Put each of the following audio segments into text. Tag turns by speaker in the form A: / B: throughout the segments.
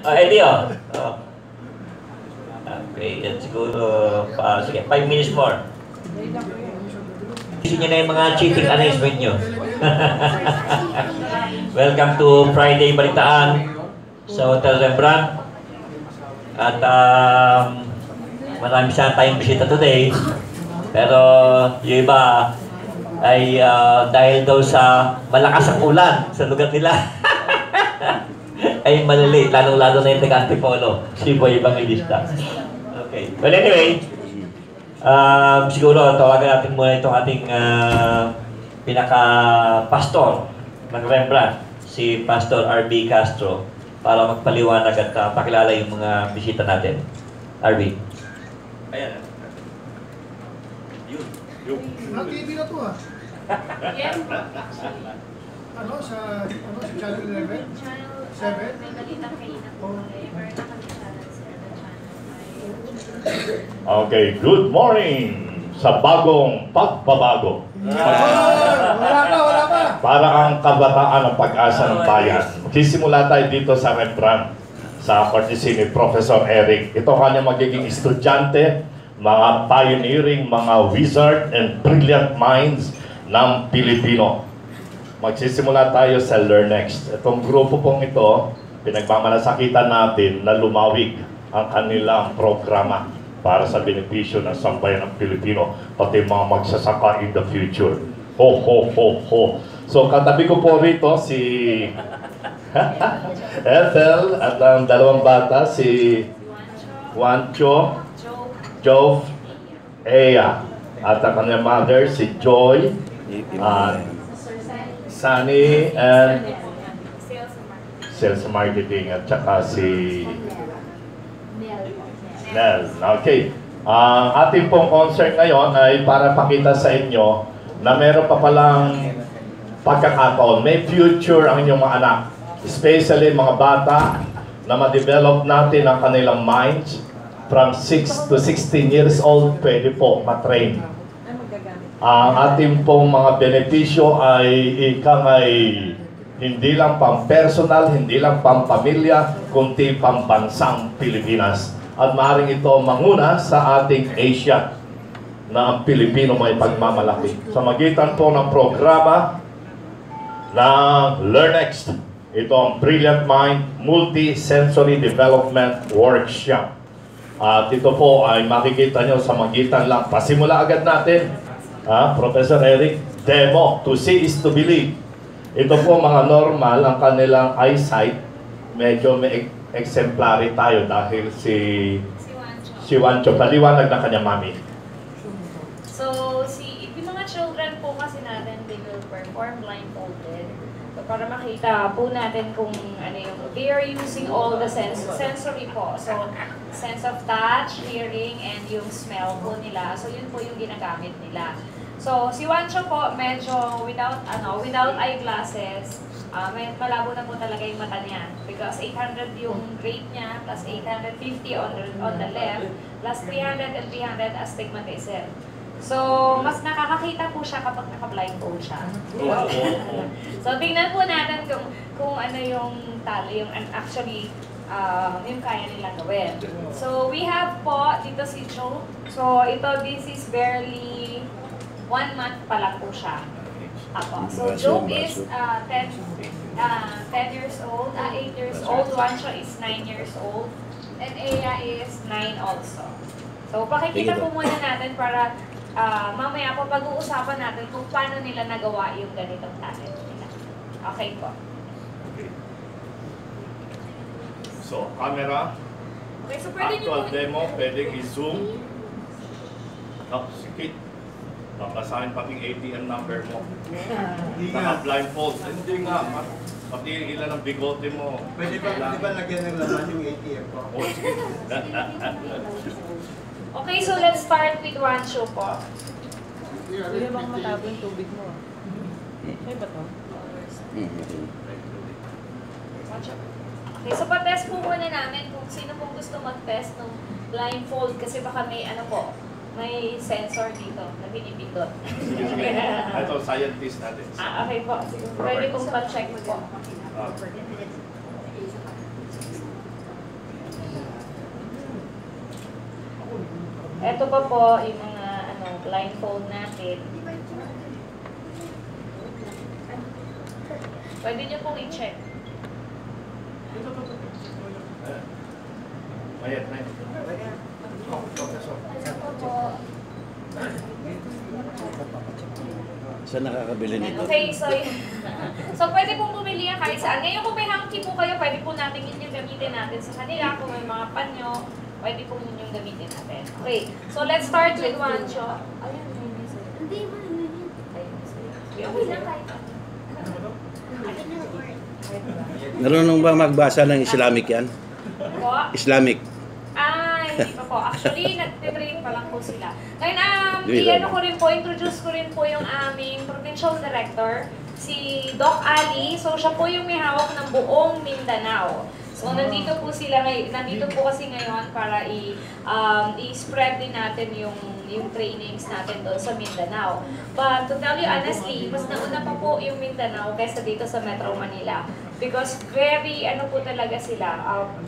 A: Eddie, oh. Okay, at siguro, sige, 5 minutes more. Isin nyo na yung mga cheating arrangement nyo. Welcome to Friday Balitaan sa Hotel Rembrandt. At marami sana tayong bisita today. Pero yung iba ay dahil daw sa malakas ang ulan sa lugar nila ay malilate, lalong-lalo na yung taga-Antipolo, si Boy Evangelista. Okay. Well, anyway, siguro tawagan natin muna itong ating pinaka-pastor ng Rembrandt, si Pastor R.B. Castro, para magpaliwanag at pakilala yung mga bisita natin. R.B. Ayan. Yun.
B: TV na to ah.
C: Yes.
B: Ano sa channel 11?
C: Channel
B: 7?
C: May balita kayo na po. Meron na kami channel sir, the channel 5.
D: Okay, good morning sa bagong pagbabago.
B: Wala pa!
D: Para ang kabataan ng pag-asa ng bayan. Magsisimula tayo dito sa Rembrandt, sa courtesy ni Professor Eric. Ito kanya magiging estudyante, mga pioneering, mga wizard and brilliant minds ng Pilipino. Magsisimula tayo sa Learn Next. Itong grupo pong ito, pinagmamalasakitan natin na lumawig ang kanilang programa para sa benepisyo ng sambayan ng Pilipino, pati mga magsasaka in the future. Ho, ho, ho, ho. So, katabi ko po rito si Ethel at ang dalawang bata, si Juancho, Jove, Ea, at ang kanyang mother, si Joy, Sunny, and Sales Marketing, at saka si Nel. Okay. Ang ating pong concern ngayon ay para pakita sa inyo na meron pa palang pagkakataon. May future ang inyong mga anak. Especially mga bata na ma-develop natin ang kanilang minds from 6 to 16 years old, pwede po matrain. Ang ating pong mga benepisyo ay hindi lang pang-personal, hindi lang pang-pamilya, kundi pang-bansang Pilipinas. At maaaring ito manguna sa ating Asia na ang Pilipino may pagmamalaki. Sa magitan po ng programa ng Learn Next, ito ang Brilliant Mind Multi-Sensory Development Workshop. At ito po ay makikita nyo sa magitan lang. Pasimula agad natin, Professor Eric, demo, to see is to believe. Ito po mga normal, ang kanilang eyesight, medyo may exemplary tayo dahil si Juancho, paliwanag na kanya mami.
C: So, yung mga children po kasi natin, they will perform blindfolded. So, para makita po natin kung ano yung, they are using all the sensory po. So, sense of touch, hearing, and yung smell po nila. So, yun po yung ginagamit nila. So, si Juancho po, medyo without eyeglasses, malabo na po talaga yung mata niya. Because 800 yung grade niya, plus 850 on the left, plus 300 and 300 astigmatism. So, mas nakakakita po siya kapag naka-blindfold siya. So, tingnan po natin kung ano yung tali, yung actually, yung kaya nilang gawin. So, we have po dito si Joe. So, this is barely 1 month pa lang po siya. Apo. So, Job is 10 years old, 8 years old, Juancho is 9 years old, and Ea is 9 also. So, pakikita po muna natin para mamaya po pag-uusapan natin kung paano nila nagawa yung ganitong talent nila. Okay po.
D: Okay. So, camera,
C: Okay, so pwede
D: actual
C: nyo po
D: demo, pwedeng i-zoom. Sikit. Babasahin pati ATM number mo. Naka-blindfold. Hindi nga. Pati ilan ang bigote mo.
E: Pwede ba lagyan ng laman yung ATM ko?
D: Oh, sige.
C: Okay, so let's start with Juancho po.
F: Kuya, bang matabo yung tubig mo? Ay ba to?
C: Juancho. Okay, so pa-test po muna namin kung sino pong gusto mag-test ng blindfold kasi baka may may sensor dito na pinipindot.
D: Ito, scientist natin.
C: Okay po. Sige. Pwede pong pa-check po. Ito pa po yung mga blindfold natin. Pwede nyo pong i-check.
D: Mayat.
C: Ito po.
G: Saan nakakabili nito?
C: Okay, so pwede pong bumili yan kahit saan. Ngayon kung may hanky po kayo, pwede po natin yun yung gamitin natin sa kanila. Kung may mga panyo, pwede po yun yung gamitin natin. Okay, so let's start with Juancho. Ayun,
H: Hindi mo naman yun.
C: okay lang kahit
G: Marunong ba magbasa ng Islamic yan?
C: po.
G: Islamic.
C: Hindi pa po. Actually, nagtitrain pa lang po sila. Ngayon,
G: Yun.
C: i-ano ko rin po, introduce ko rin po yung aming provincial director, si Doc Ali. So, siya po yung may hawak ng buong Mindanao. So, nandito po sila nandito po kasi ngayon para i-spread din natin yung trainings natin doon sa Mindanao. But to tell you honestly, mas nauna pa po yung Mindanao kaysa dito sa Metro Manila. Because very, po talaga sila,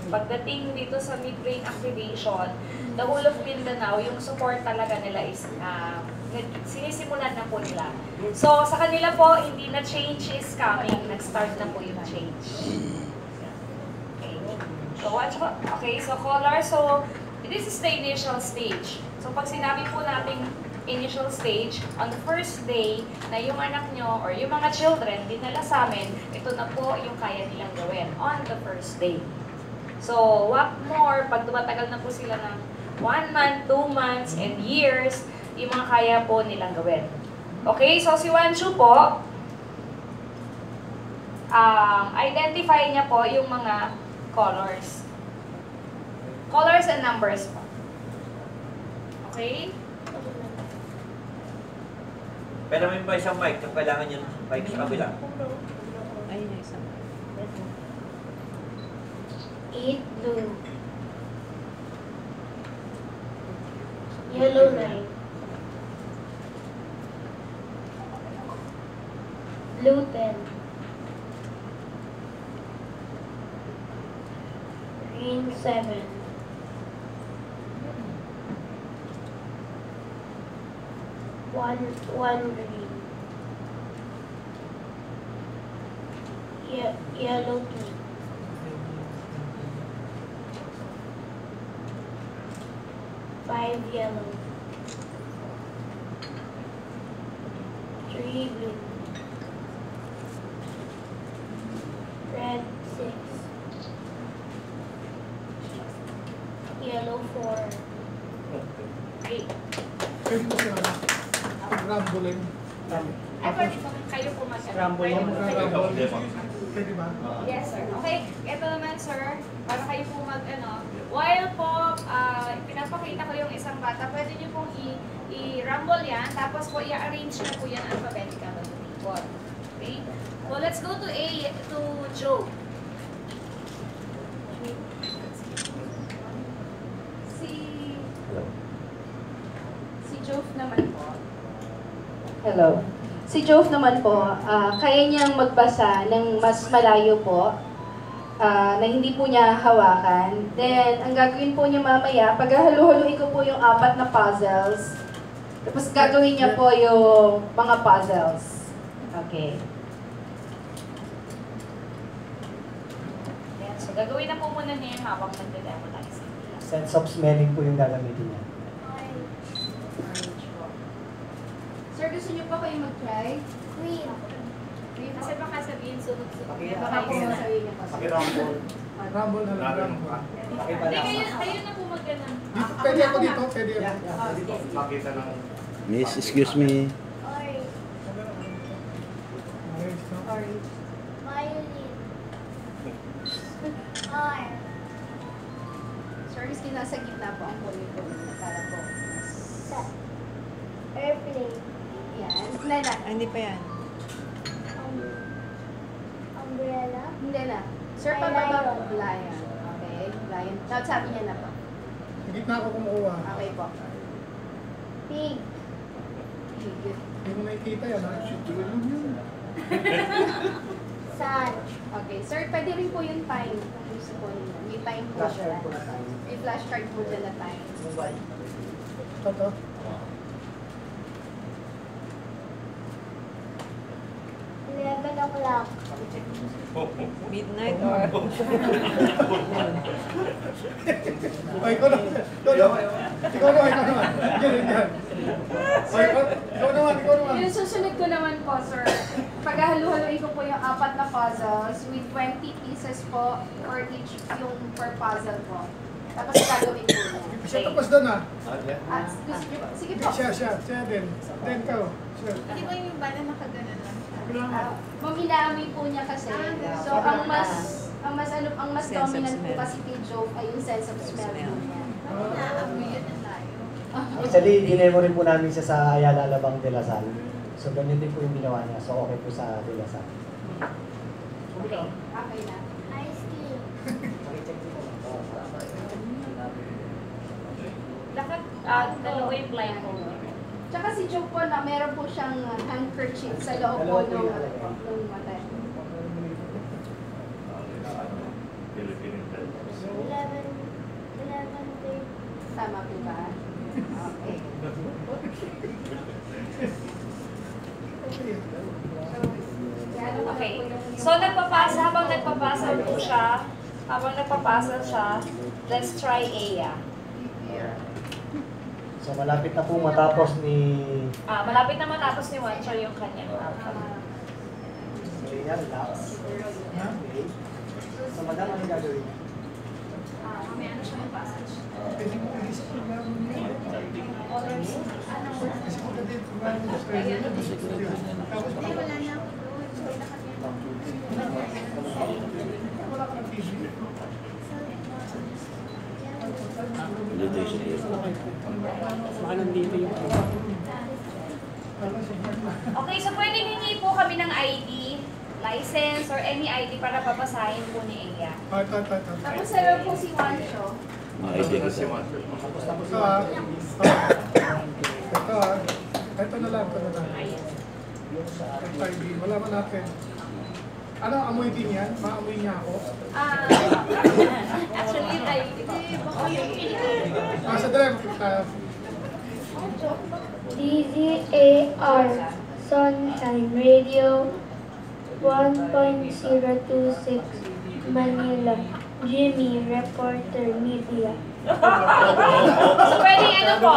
C: pagdating dito sa mid-brain activation, the whole of Mindanao, yung support talaga nila is, sinisimulan na po nila. So, sa kanila po, hindi na change is coming, nag-start na po yung change. Okay, so color, so this is the initial stage. So, pag sinabi po natin initial stage, on the first day na yung anak nyo or yung mga children dinala sa amin, ito na po yung kaya nilang gawin on the first day. So, what more, pag tumatagal na po sila ng 1 month, 2 months, and years, yung mga kaya po nilang gawin. Okay, so si Wanshu po, identify niya po yung mga colors. Colors and numbers po. Okay?
A: Pero may pa isang mic, kung kailangan yung mic sa kabila.
F: Ayun yung isa.
H: 8 blue. Yellow 9. Blue 10. Green 7. One green. Yellow 2. Five yellow. 3 blue. Red 6. Yellow 4.
C: Okay.
B: Pwede ko siya rambulin.
C: Ay, pwede po kayo po
F: Rumble yan.
B: Pwede ba?
C: Yes, sir. Okay, ito naman, sir, para kayo po while po, pinapakita ko yung isang bata, pwede niyo pong i-rumble yan, tapos po i-arrange na po yan alphabetically. Okay? So, let's go to Joe.
I: Si Jove naman po. Hello. Si Jove naman po, kaya niyang magbasa ng mas malayo po, na hindi po niya hawakan. Then, ang gagawin po niya mamaya, paghahalo-haluin ko po yung 4 na puzzles. Tapos gagawin niya po yung mga puzzles. Okay.
C: Ayan, so gagawin na po muna niya yung habang nagde-demo tayo sa kanila.
J: Sense of smelling po yung gagamitin niya.
I: Sir, gusto niyo pa kayo mag-try?
H: Green.
C: Kasi baka sabihin sunod-sunod.
I: Baka po sabihin niya pa.
B: Rumble na lang. Rumble.
C: Hindi, kayo na po mag-ganon.
B: Dito, pwede ako dito. Pwede ako.
D: Makita ng...
G: Miss, excuse me.
H: Orange.
I: Orange.
H: Violet. R.
I: Sir, miski nasa gitna po ang kulay po para po.
H: Airplane.
I: Yan. Hindi na.
F: Hindi pa yan.
H: Umbrella.
I: Hindi na. Sir, pababa po. Lion. Okay. Lion. Sabi niya na po.
B: Hindi na ako kumukuha.
I: Okay po.
H: Pig.
I: Good.
B: Hindi mo nakikita yan. Shit, yun lang yun.
H: Sun.
I: Okay. Sir, pwede rin po yung time. Gusto po ninyo. May time po
J: Flashcard
I: dyan.
J: po na tayo.
I: May flashcard po dyan na time.
B: Toto.
H: o'clock.
F: Midnight or...
B: Ay, ikaw naman. Ikaw naman. Yan. Ay, ikaw naman.
I: Yung susunod ko naman po, sir, paghahalu-haluin ko po yung 4 na puzzles with 20 pieces po for each yung per puzzle po. Tapos gagawin ko na.
B: Siya tapos doon ah.
I: Sige po.
B: Siya din. Then ikaw. Siya.
H: Di ba yung bala nakaganan lang?
I: Mamilami po niya kasi. So ang mas dominant po kasi kay Joe ay yung sense of smell po niya.
H: Naamoy yun ang layo.
J: Actually, dinemo rin po namin siya sa Ayala Alabang de la Salle. So, ganyan din po yung ginawa niya. So, okay po sa de la Salle.
I: Okay. Okay na.
H: Ice cream.
C: Dapat dalawa yung blindfold.
I: Tsaka si Joe po na meron po siyang handkerchief sa loob po ng mata.
H: 11:30.
I: Tama po ba? Okay.
C: Okay. So habang nagpapasa po siya, let's try Aya.
J: So, malapit na po matapos ni...
C: Malapit na matapos ni Wancho yung kanyang outcome.
J: Yan, last. So, madam, ano gagawin niya?
C: May ano siya ng passage.
B: Pwede mo isip ko lang. Kasi ko din kumano sa kanya. Tapos
H: Hindi, wala na ako doon.
B: wala ka ng TV.
C: Okay, so pwedeng hingi po kami ng ID, license, or any ID para papasahin po ni Aya.
I: Tapos meron po si Wancho.
B: Ito ah. Ito na lang. Ito ID. Wala man natin. Ano, amoy din yan? Maamoy niya ako?
C: Actually, yung ID po.
B: Sa drive.
H: DZAR Sunshine Radio 1.026 Manila. Jimmy, Reporter Media.
C: So pwedeng ano po,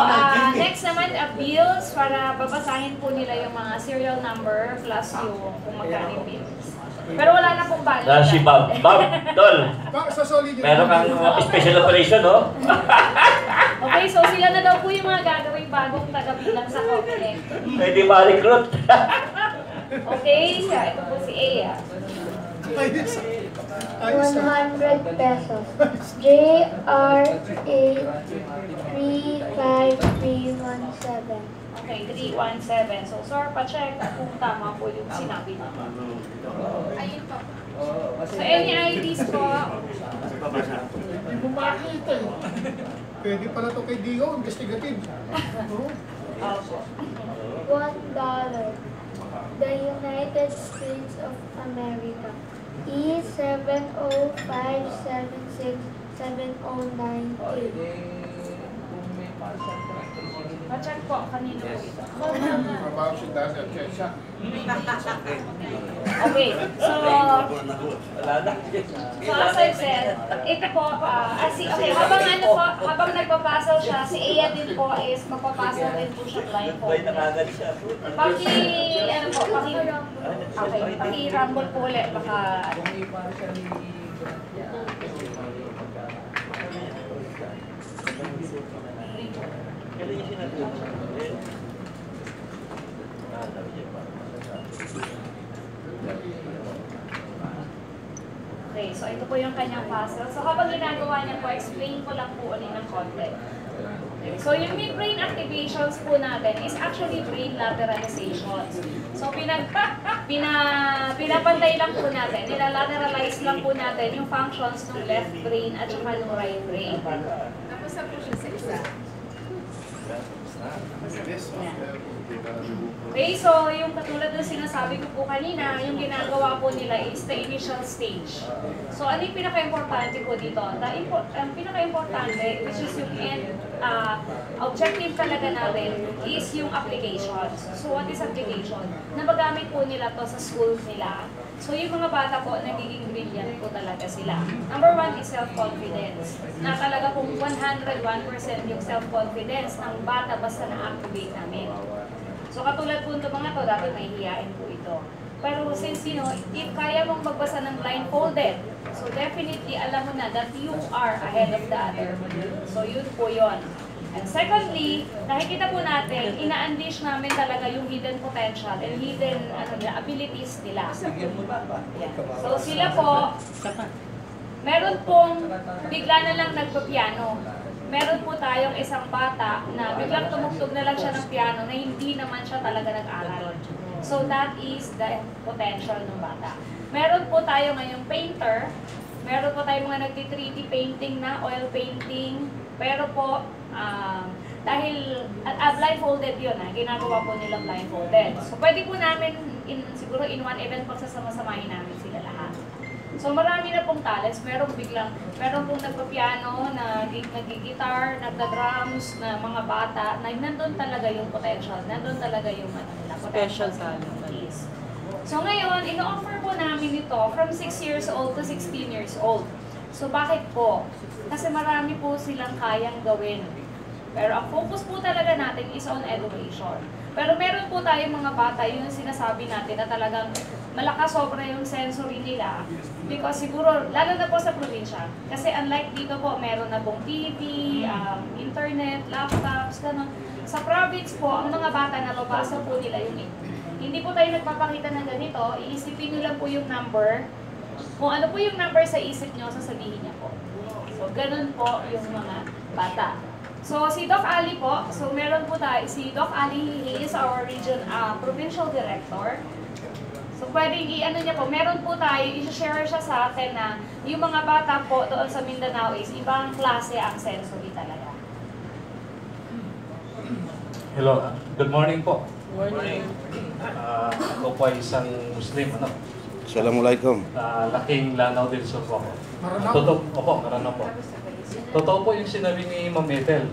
C: next naman bills para babasahin po nila yung mga serial number plus yung kung magkano yung bills. Pero wala na pong valid.
A: Si Bob. Bob, Tol.
B: Sa solid yun.
A: Meron kang special operation, no?
C: Okay, so sila na daw po yung mga gagawing bagong tagabilang sa Comelec.
A: Pwede ma-recruit.
C: Okay, so ito po si Aya.
H: 100 pesos. JRA 35317.
C: Okay, 317. So, sir, pa-check kung tama po yung sinabi niyo.
H: Ayun po.
C: So, any IDs po?
B: Hindi mo makita eh. Pwede pala ito kay Dio, investigative.
H: $1. The United States of America. E705767098.
C: Pa-check po, kanino po ito? Okay, so as I said, ito po, okay, habang nagpapasal siya, si Aya din po is magpapasal din po siya blindfold. Paki-rumble po ulit, baka Okay, so ito po yung kanyang puzzle. So habang ginagawa niya po, explain ko lang po ulit ng konti. Okay, so yung mid-brain activations po natin is actually brain lateralizations. So pinapantay lang po natin, nilalateralize lang po natin yung functions ng left brain at saka ng right brain.
F: Tapos na po siya sa isa.
C: Okay, so yung katulad ng sinasabi ko po kanina, yung ginagawa po nila is the initial stage. So ano yung pinaka-importante po dito? Ang pinaka-importante, which is yung end objective talaga natin, is yung applications. So what is application? Na magamit po nila to sa schools nila. So yung mga bata po, nagiging brilliant po talaga sila. Number one is self-confidence. Na talaga pong 101% yung self-confidence ng bata basta na-activate namin. So katulad po ito mga to, dati may hiyain po ito. Pero since if kaya mong magbasa ng blindfolded, so definitely alam mo na that you are ahead of the other. So yun po yun. And secondly, nakikita po natin, ina-unleash namin talaga yung hidden potential and hidden abilities nila. Yeah. So sila po, meron pong bigla na lang nagpa-piano. Meron po tayong isang bata na biglang tumugtog na lang siya ng piano na hindi naman siya talaga nag-aral. So that is the potential ng bata. Meron po tayo ngayong painter. Meron po tayong mga nagti-3D painting na, oil painting. Pero po, dahil blindfolded yun, ginagawa po nila blindfolded. So pwede po namin, siguro in one event, pagsasama-samahin namin sila lahat. So marami na pong talents, meron pong nagpa-piano, nag-gitar, nagda-drums, na mga bata, na nandun talaga yung potential, nandun talaga yung
F: Special talent.
C: So ngayon, ino-offer po namin ito from 6 years old to 16 years old. So bakit po? Kasi marami po silang kayang gawin. Pero ang focus po talaga natin is on education. Pero meron po tayong mga bata, yun yung sinasabi natin na talagang malakas sobra yung sensory nila. Because siguro, lalo na po sa probinsya. Kasi unlike dito po, meron na pong TV, internet, laptops, gano'n. Sa province po, ang mga bata nababasa po nila yung hindi po tayo nagpapakita ng ganito, iisipin nyo lang po yung number. Kung ano po yung number sa isip nyo, sasabihin niya po. So, ganun po yung mga bata. So, si Doc Ali po, so meron po tayo, si Doc Ali, he is our provincial director. So, pwedeng i-ano niya po, meron po tayo, i-share siya sa atin na yung mga bata po doon sa Mindanao is ibang klase ang sensory talaga.
K: Hello, good morning po.
F: Morning.
K: Ako po ay isang Muslim,
G: Assalamualaikum.
K: Laking Lanao del Sur po ako. Maranao po. Totoo po yung sinabi ni Ma'am Ethel.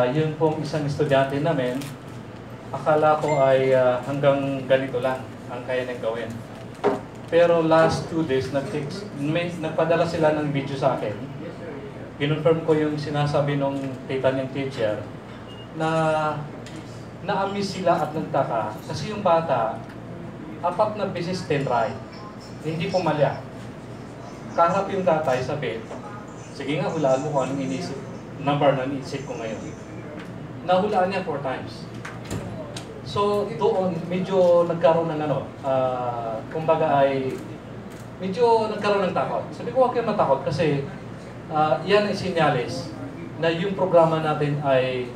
K: Yun pong isang estudyante namin, akala ko ay hanggang ganito lang ang kaya nang gawin. Pero last 2 days, nagpadala sila ng video sa akin. Kinonfirm ko yung sinasabi nung tita niyang teacher na na-amaze sila at nagtaka kasi yung bata, 4 na beses tinry, hindi pumalya. Kaharap yung tatay, sabi, sige nga, hulaan mo kung anong number na iniisip ko ngayon. Nahulaan niya 4 times. So, doon, medyo nagkaroon ng kumbaga ay, medyo nagkaroon ng takot. Sabi ko, huwag kayo matakot kasi yan ay sinyalis na yung programa natin ay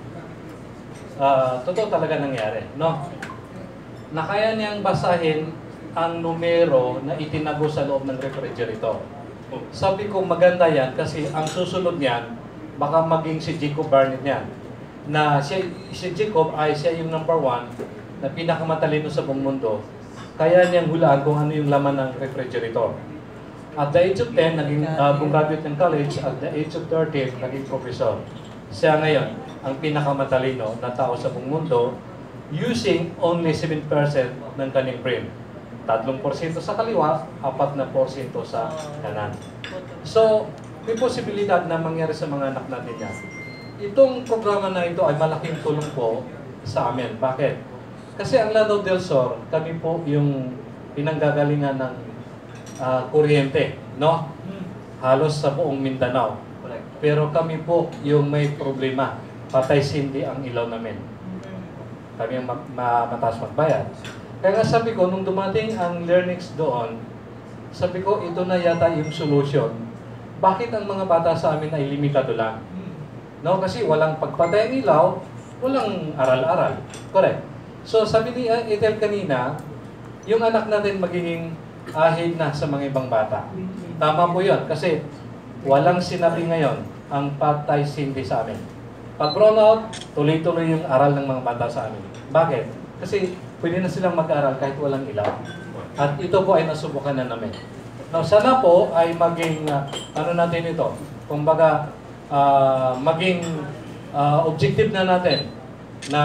K: totoo talaga nangyari, no? Na kaya niyang basahin ang numero na itinago sa loob ng refrigerator. Sabi ko maganda yan kasi ang susunod niyan baka maging si Jacob Barnett niyan. Na si Jacob ay siya yung number 1 na pinakamatalino sa buong mundo. Kaya niyang hulaan kung ano yung laman ng refrigerator. At the age of 10, naging graduate ng college. At the age of 13, naging professor. Siya ngayon ang pinakamatalino na tao sa buong mundo using only 7% ng kanyang brain. 3% sa kaliwa, 4% sa kanan. So, may posibilidad na mangyari sa mga anak natin yan. Itong programa na ito ay malaking tulong po sa amin. Bakit? Kasi ang Lanao del Sur, kami po yung pinanggagalingan ng kuryente, no? Halos sa buong Mindanao. Pero kami po yung may problema. Patay sindi ang ilaw namin. Kami ang mataas magbayad. Kaya nga sabi ko, nung dumating ang Learnix doon, sabi ko, ito na yata yung solution. Bakit ang mga bata sa amin ay limitado lang? No? Kasi walang pagpatay ng ilaw, walang aral-aral. Correct. So sabi ni Ethel kanina, yung anak natin magiging ahid na sa mga ibang bata. Tama po yun, kasi walang sinabi ngayon ang patay sindi sa amin. Pag brownout, tuloy-tuloy yung aral ng mga bata sa amin. Bakit? Kasi pwede na silang mag-aral kahit walang ilaw. At ito po ay nasubukan na namin. Now, sana po ay maging, ano natin ito, kumbaga, maging objective na natin na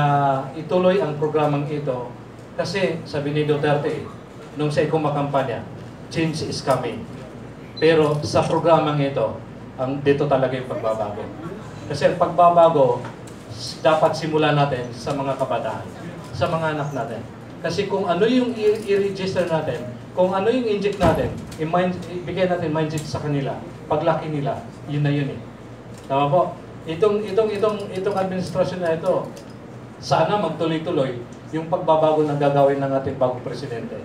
K: ituloy ang programang ito. Kasi sabi ni Duterte, nung siya kumakampanya, change is coming. Pero sa programang ito, dito talaga yung pagbabago. Kasi ang pagbabago, dapat simulan natin sa mga kabataan, sa mga anak natin. Kasi kung ano yung i-register natin, kung ano yung inject natin, ibigay natin mindset sa kanila, paglaki nila, yun na yun eh. Tama po? Itong administrasyon na ito, sana magtuloy-tuloy yung pagbabago na gagawin ng ating bagong presidente.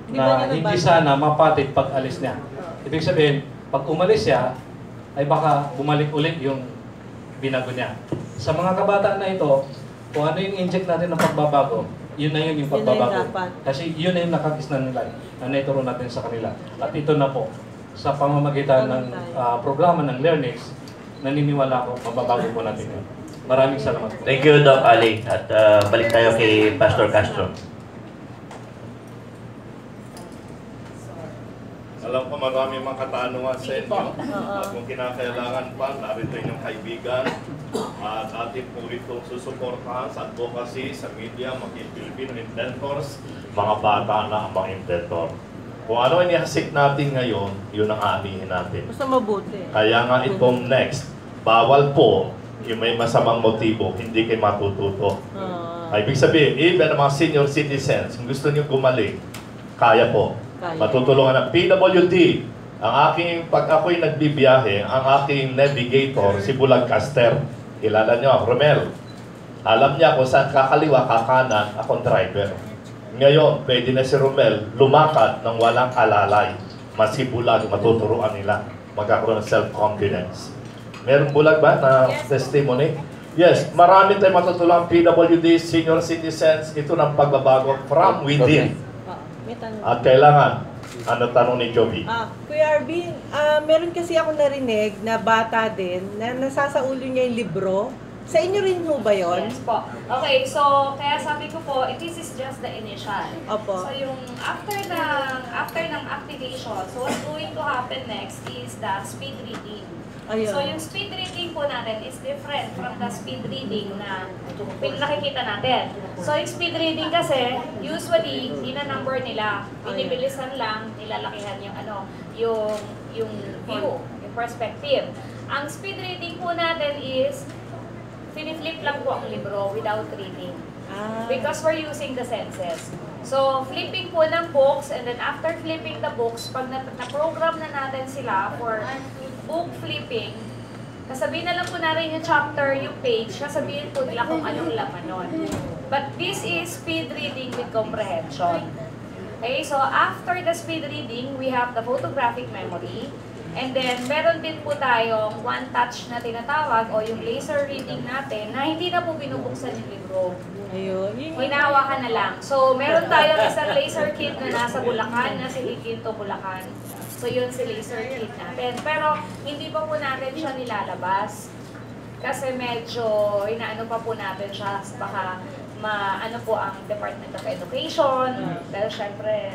K: Na hindi sana mapatid pag alis niya. Ibig sabihin, pag umalis siya, ay baka bumalik ulit yung binago niya. Sa mga kabataan na ito, kung ano yung inject natin ng pagbabago, yun na yun yung pagbabago. Kasi yun na yung nakakisnan nila na naituro natin sa kanila. At ito na po, sa pamamagitan ng programa ng Learnix, naniniwala ko, mababago po natin yun. Maraming salamat po.
A: Thank you, Doc Ali. At balik tayo kay Pastor Castro.
D: Alam ko marami mga katanungan sa inyo. At kung kinakailangan pa, narito inyong kaibigan. At atin po itong susuportahan sa advocacy, sa media, mga Filipino inventors, mga bata na ang mga inventor. Kung ano inihasik natin ngayon, yun ang aanihin natin.
F: Basta mabuti.
D: Kaya nga itong next, bawal po yung may masamang motibo, hindi kayo matututo. Ay, ibig sabihin, even ang mga senior citizens, kung gusto niyo gumaling, kaya po. Matutulungan ng PWD. Pag ako'y nagbibiyahe, ang aking navigator, si Bulag Caster, kilala niyo, Romel. Alam niya kung saan kakaliwa, kakanan, akong driver. Ngayon, pwede na si Romel lumakad ng walang alalay. Maski Bulag, matuturuan nila. Magkakaroon ng self-confidence. Meron Bulag ba na testimony? Yes, marami tayong matutulungan PWD, senior citizens. Ito ng pagbabago from within. At kailangan, ano tanong ni Joby?
F: Kuya Arvin, meron kasi ako narinig na bata din na nasasaulo niya yung libro. Sa inyo rin mo ba yun?
C: Yes po. Okay, so kaya sabi ko po, this is just the initial.
F: Opo.
C: So yung after ng activation, so what's going to happen next is the speed reading.
F: Ayun.
C: So yung speed reading po natin is different from the speed reading na nakikita natin. So yung speed reading kasi, usually, number nila. Binibilisan lang, nilalakihan yung yung view, yung perspective. Ang speed reading po natin is, piniflip lang po ang libro without reading. Because we're using the senses. So, flipping po ng books, and then after flipping the books, pag na-program na natin sila for book flipping, kasabihin na lang po natin yung chapter, yung page, kasabihin po nila kung anong laman nun. But this is speed reading with comprehension. Okay, so after the speed reading, we have the photographic memory. And then, meron din po tayong one touch na tinatawag o yung laser reading natin na hindi na po binubuksan yung libro.
F: Ayun.
C: Hinahawakan na lang. So, meron tayong isang laser kit na nasa Bulacan, nasa Liquito, Bulacan. So, yun si laser kit natin. Pero, hindi pa po natin siya nilalabas. Kasi medyo, inaano pa po natin siya. Baka, ano po ang Department of Education. Pero, syempre,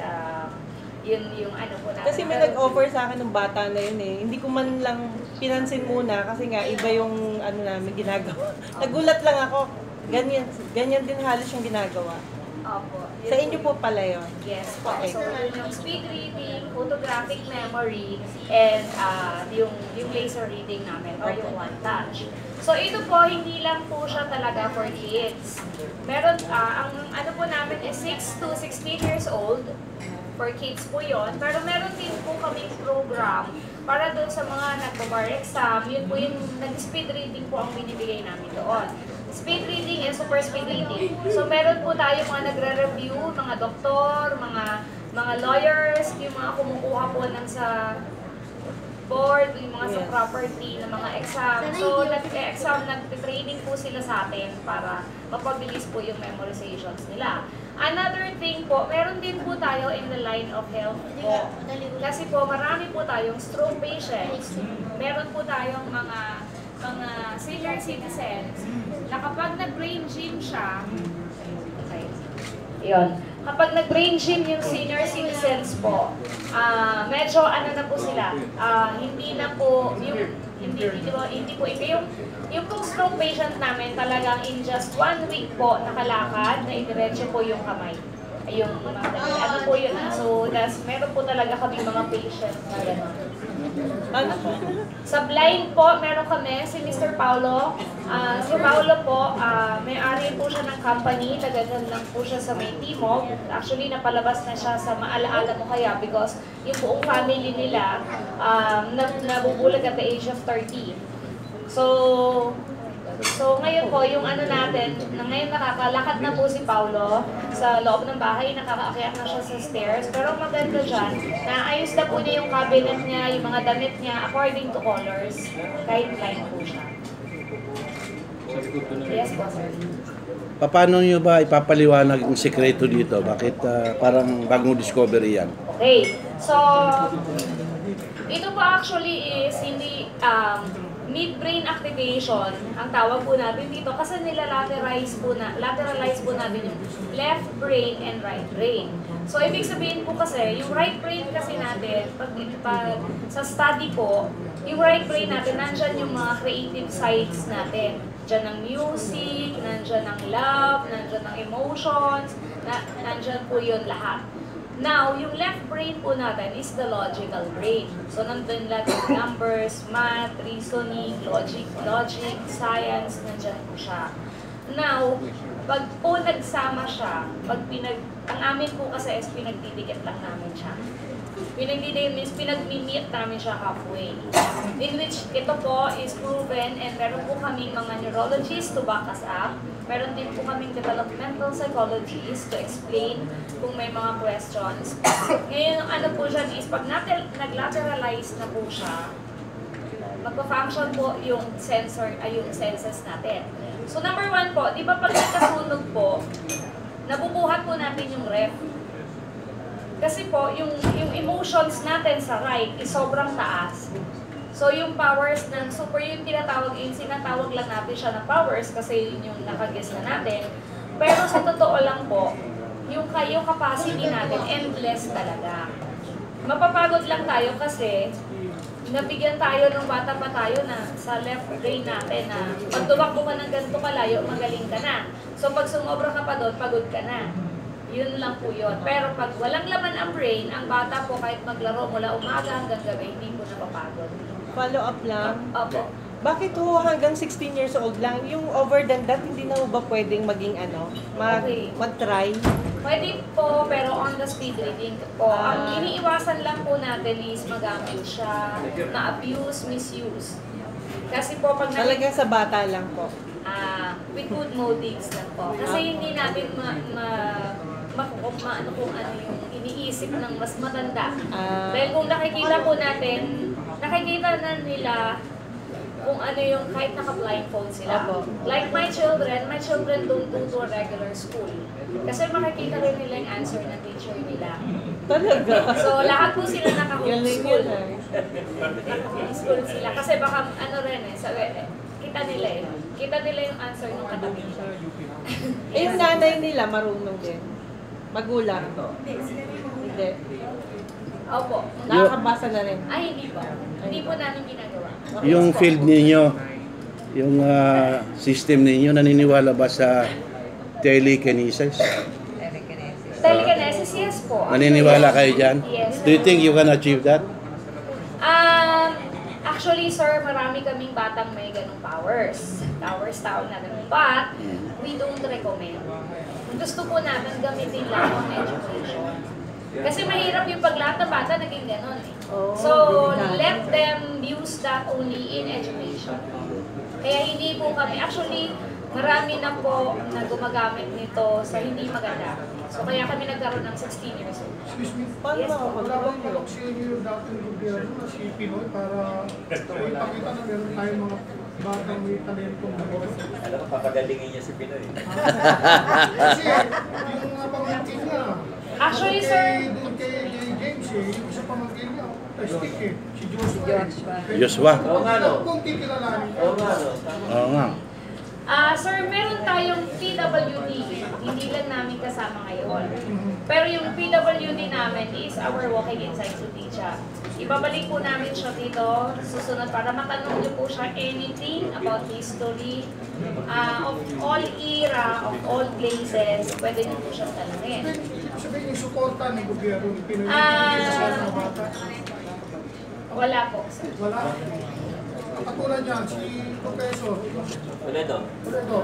C: yun yung ano po natin.
F: Kasi may nag-offer sa akin ng bata na yun eh. Hindi ko man lang pinansin muna kasi nga iba yung ano namin ginagawa. Nagulat lang ako. Ganyan din halos yung ginagawa.
C: Opo.
F: Sa inyo po pala yun?
C: Yes po. So, yung speed reading, photographic memory, and yung laser reading namin, or yung one touch. So, ito po, hindi lang po siya talaga for kids. Meron, ang ano po namin is 6 to 16 years old. For kids po yon. Pero meron din po kaming program para doon sa mga nagbabar exam. Yun po yung nag-speed reading po ang binibigay namin doon. Speed reading and super speed reading. So meron po tayo mga nagre-review, mga doktor, mga lawyers, yung mga kumukuha po ng sa board, yung mga sa property, ng mga exam. So nag-exam, nag-training po sila sa atin para mapabilis po yung memorizations nila. Another thing po, meron din po tayo in the line of health po. Kasi po, marami po tayong stroke patients. Meron po tayong mga mga senior citizens na kapag nag-brain gym siya, okay, yun. Kapag nag-brain gym yung senior citizens po, medyo ano na po sila, hindi na po, hindi po ito yung post-stroke patient namin talagang in just 1 week po nakalakad, na idiretso po yung kamay. Yung ano po yun. So, meron po talaga kami mga patients na gano'n. Sa blind po, meron kami si Mr. Paulo. Si Paulo po, may-ari po siya ng company. Nagagan lang po siya sa may Timog. Actually, napalabas na siya sa maalaala mo kaya because yung buong family nila nabubulag at the age of 30. So ngayon po, yung ano natin, ngayon nakakalakad na po si Paulo sa loob ng bahay, nakakaakyat na siya sa stairs. Pero maganda dyan, naayos na po niya yung cabinet niya, yung mga damit niya, according to colors, kahit blind po siya. Yes po, sir.
G: Paano nyo ba ipapaliwanag yung sekreto dito? Bakit parang bagong discovery yan?
C: Okay, so ito po actually is hindi mid-brain activation ang tawag po natin dito kasi lateralize po natin yung left brain and right brain. So ibig sabihin po kasi yung right brain kasi natin pag sa study po, yung right brain natin nandyan yung mga creative sides natin. Diyan ng music, nandyan ng love, nandyan ng emotions, nandyan po yun lahat. Now, yung left brain po natin is the logical brain. So, nandun lahat yung numbers, math, reasoning, logic, science, nandyan po siya. Now, pag po nagsama siya, ang amin po kasi is pinagdidikit lang namin siya. Pinagdidikit means pinag-meet namin siya halfway. In which ito po is proven and meron po kaming mga neurologists to back us up. Meron din po kaming developmental psychologists to explain kung may mga questions. Ngayon, ano po siya is pag nag-lateralize na po siya, magpa-function po yung yung senses natin. So number 1 po, di ba pag nagkasunog po, nabubuhat po natin yung ref. Kasi po, yung emotions natin sa right is sobrang taas. So yung powers ng super, yung sinatawag lang natin siya na powers kasi yun yung nakaguess na natin. Pero sa totoo lang po, yung capacity natin, endless talaga. Mapapagod lang tayo kasi nabigyan tayo ng bata pa tayo na sa left brain natin na pag tumakbo ka ng ganito kalayo, magaling ka na. So pag sumobra ka pa doon, pagod ka na. Yun lang po yun. Pero pag walang laman ang brain, ang bata po kahit maglaro mula umaga hanggang gabi, hindi po napapagod.
F: Follow up lang.
C: Opo.
F: Bakit ho hanggang 16 years old lang? Yung over than that, hindi na ho ba pwedeng maging mag-try?
C: Pwede po, pero on the speed reading po. Ang iniiwasan lang po natin is magamit siya na abuse, misuse. Kasi po pag
F: talagang sa bata lang po.
C: With good motives lang po. Kasi hindi natin ano kung ano yung iniisip ng mas matanda. Dahil kung nakikita po natin, nakikita na nila kung ano yung kahit naka-blindfold sila. Like my children don't go to a regular school. Kasi makikita rin nila yung answer ng teacher nila.
F: Talaga?
C: So lahat po sila naka-homeschool. Naka-homeschool sila. Kasi baka ano rin kita nila yung answer ng katabi nila.
F: Yung nanay nila marunong din? Magulang? Hindi.
C: Opo.
F: Nakakabasa na rin?
C: Ay, hindi po. Hindi po namin ginagawa.
G: Yung field ninyo, yung system ninyo, naniniwala ba sa telekinesis?
C: Telekinesis, yes po.
G: Naniniwala kayo dyan?
C: Yes.
G: Do you think you can achieve that?
C: Actually, sir, marami kaming batang may ganung powers. Tawag natin. But, we don't recommend. Gusto po natin gamitin lang on education. Kasi mahirap yung pag lahat ng bata naging ganon eh. So, let them use that only in education. Kaya hindi po kami, actually, marami na po na gumagamit nito sa hindi maganda. So, kaya kami nagkaroon ng 16 years old.
B: Excuse me,
C: Yes,
B: wala bang palaksin yung dating gobyerno na si Pinoy para ipakita na meron tayong mga batang may talentong buhay?
A: Alam mo, papagalingin niya si Pinoy.
B: Kasi yung mga pamangkin niya,
C: Actually, sir,
B: doon kay James yung isa pamangkin niya, stick eh. Si Joshua.
G: Joshua.
B: Kung kikilalanin ka.
G: Oo nga.
C: Sir, meron tayong PWD. Hindi lang namin kasama ngayon. Pero yung PWD namin is our Walking Inside Sudicha. Ibabalik po namin siya dito susunod para matanong niyo po siya anything about history, of all era, of all places. Pwede niyo po siyang tanungin.
B: Sabihin yung suporta ng gobyerno ni Pinoy sa mga bata.
C: Wala po, sir.
B: Wala. Katulad yan, si Professor.
A: Toledo.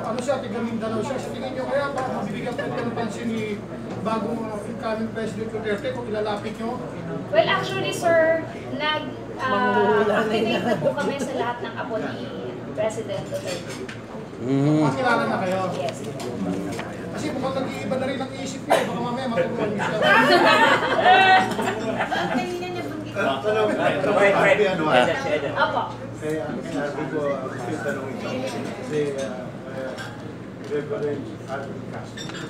B: Ano siya, tiga-Mindanao siya. Sa tingin nyo kaya ba, mabibigyan pa ng pansin ni bagong incoming President Duterte kung ilalapit nyo?
C: Well, actually, sir, nag-activate na po kami sa lahat ng apo ni President Duterte.
B: Makilala na kayo?
C: Yes.
B: Kasi mukhang nag-iiba na rin ang isip niya. Baka mamaya matulungan niyo siya.
C: Apo.
E: Kaya sabi ko, gusto yung tanong ito. Kasi Reverend Arvin Castro.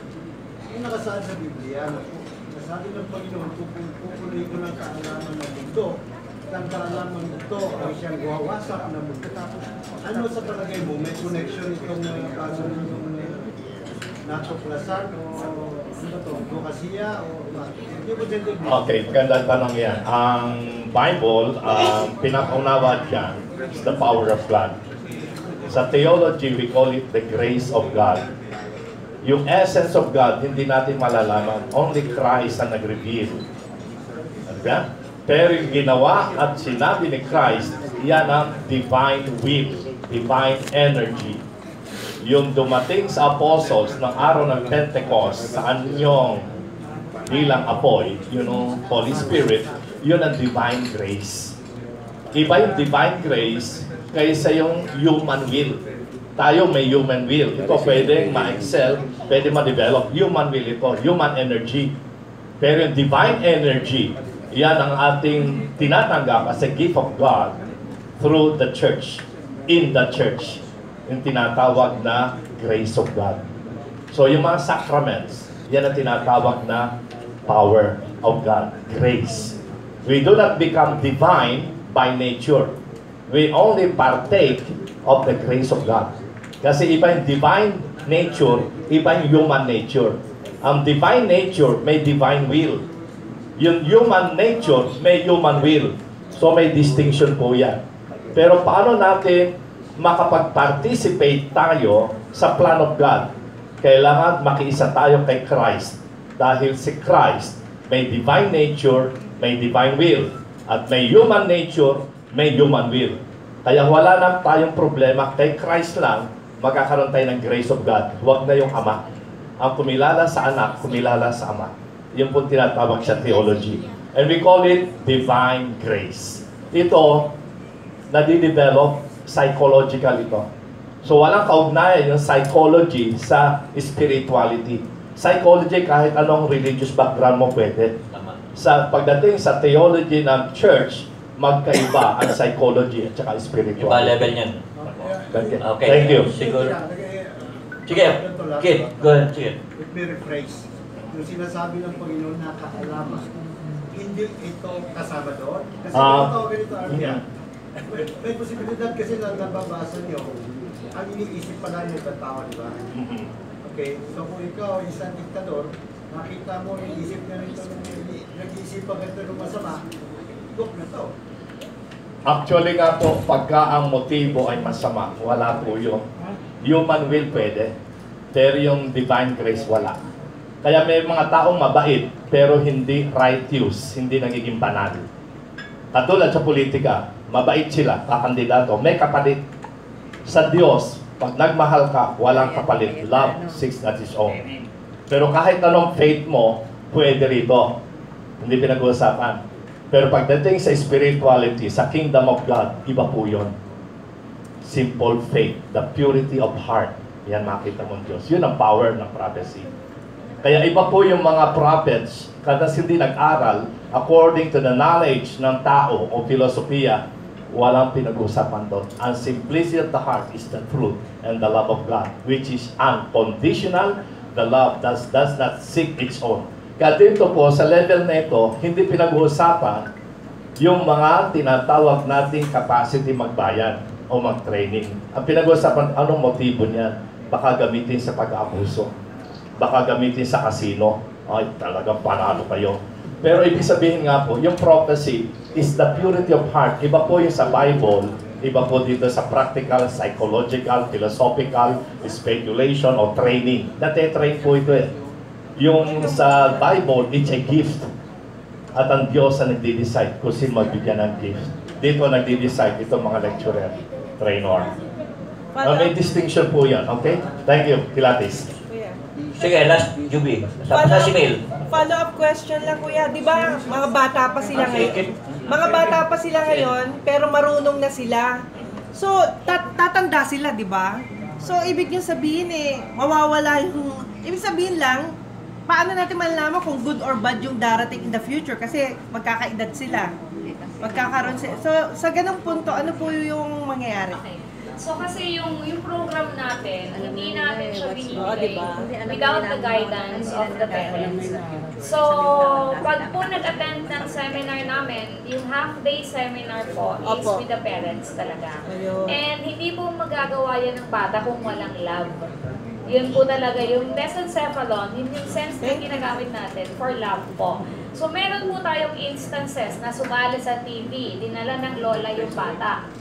E: Yung nakasaad sa Biblia, nasabi ng Panginoon, pupunuin ko ng kaalaman ng mundo. Ang kaalaman ng mundo ay siyang gawawasak ng mundo. Ano sa palagay mo, may connection itong kaso ng natuklasan o ano ba ito, Bukasiya o
D: Okay, magandang tanong yan. Ang Bible, pinakaunawa dyan is the power of God. Sa theology, we call it the grace of God. Yung essence of God, hindi natin malalaman. Only Christ ang nag-reveal. Okay? Pero yung ginawa at sinabi ni Christ, yan ang divine will, divine energy. Yung dumating sa apostles ng araw ng Pentecost sa anyong bilang apoy, yun ang Holy Spirit, yun ang divine grace. Iba yung divine grace kaysa yung human will. Tayo may human will. Ito pwedeng ma-excel, pwede ma-develop. Human will ito, human energy. Pero yung divine energy, yan ang ating tinatanggap as a gift of God through the church, in the church. Yung tinatawag na grace of God. So yung mga sacraments, yan ang tinatawag na power of God, grace. We do not become divine by nature. We only partake of the grace of God. Kasi iba yung divine nature, iba yung human nature. Ang divine nature may divine will. Yung human nature may human will. So may distinction po yan. Pero paano natin makapag-participate tayo sa plan of God? Kailangan makiisa tayo kay Christ. Dahil si Christ may divine nature, may divine will. At may human nature, may human will. Kaya wala na tayong problema, kay Christ lang magkakaroon tayo ng grace of God. Huwag na yung Ama. Ang kumilala sa anak, kumilala sa Ama. Yung po tinatawag sa theology. And we call it divine grace. Ito, nadidevelop psychological ito. So walang kaugnayan yung psychology sa spirituality. Psychology, kahit anong religious background mo pwede. Sa pagdating sa theology ng church, magkaiba ang psychology at saka spirituality.
A: Iba level niyan. Okay.
D: Thank you.
A: Siguro. Sige, Kid, go ahead. Sige.
E: Let me rephrase. Yung sinasabi ng Panginoon na kaalaman, hindi ito kasama doon. Kasi ganito, Arvin. May posibilidad kasi na nababasa niyo, ang iniisip pala ng ibang tao, di ba? Okay, so kung ikaw, isang diktador, makita mo yung isip na rin nag-iisip pa ganito ng masama, look na to.
D: Actually nga po, pagka ang motibo ay masama, wala po yun. Human will pwede, pero yung divine grace wala. Kaya may mga taong mabait, pero hindi righteous, hindi nagiging banal. Katulad sa politika, mabait sila, kakandidato, may kapalit. Sa Diyos, pag nagmahal ka, walang kapalit. Love seeks not his own. Pero kahit anong faith mo, pwede rito. Hindi pinag-uusapan. Pero pagdating sa spirituality, sa kingdom of God, iba po yun. Simple faith, the purity of heart. Yan makita mo Diyos. Yun ang power ng prophecy. Kaya iba po yung mga prophets, kada hindi nag-aral, according to the knowledge ng tao o filosofiya, walang pinag-usapan doon. Ang simplicity of the heart is the truth and the love of God, which is unconditional. The love does not seek its own. Kaya dito po, sa level na ito, hindi pinag-uusapan yung mga tinatawag nating capacity magbayad o mag-training. Ang pinag-usapan, anong motibo niya? Baka gamitin sa pag-aabuso. Baka gamitin sa casino. Ay, talagang panalo kayo. Pero ibig sabihin nga po, yung prophecy is the purity of heart. Iba po yung sa Bible, iba po dito sa practical, psychological, philosophical, speculation, o training. Nate-train po ito eh. Yung sa Bible, it's a gift. At ang Diyos ang nagde-decide kung sino magbigyan ng gift. Dito nagde-decide itong mga lecturer, trainer. May distinction po yan, okay? Thank you, Pilates.
A: Sige, last, Juby. Sa si Mel.
F: Follow-up question lang, kuya. Di ba, mga bata pa sila ngayon? Mga bata pa sila ngayon, pero marunong na sila. So, tatanda sila, di ba? So, ibig yung sabihin mawawala yung... Ibig sabihin lang, paano natin malalaman kung good or bad yung darating in the future? Kasi magkakaedad sila. Magkakaroon sila. So, sa ganung punto, ano po yung mangyayari?
C: So kasi yung program natin, hindi natin siya binibigay without the guidance of the parents. So, pag po nag-attend ng seminar namin, yung half-day seminar po is with the parents talaga. And hindi po magagawa yan ng bata kung walang love. Yun po talaga, yung mesencephalon, yung sense na ginagamit natin for love po. So, meron po tayong instances na sumali sa TV, dinala ng lola yung bata.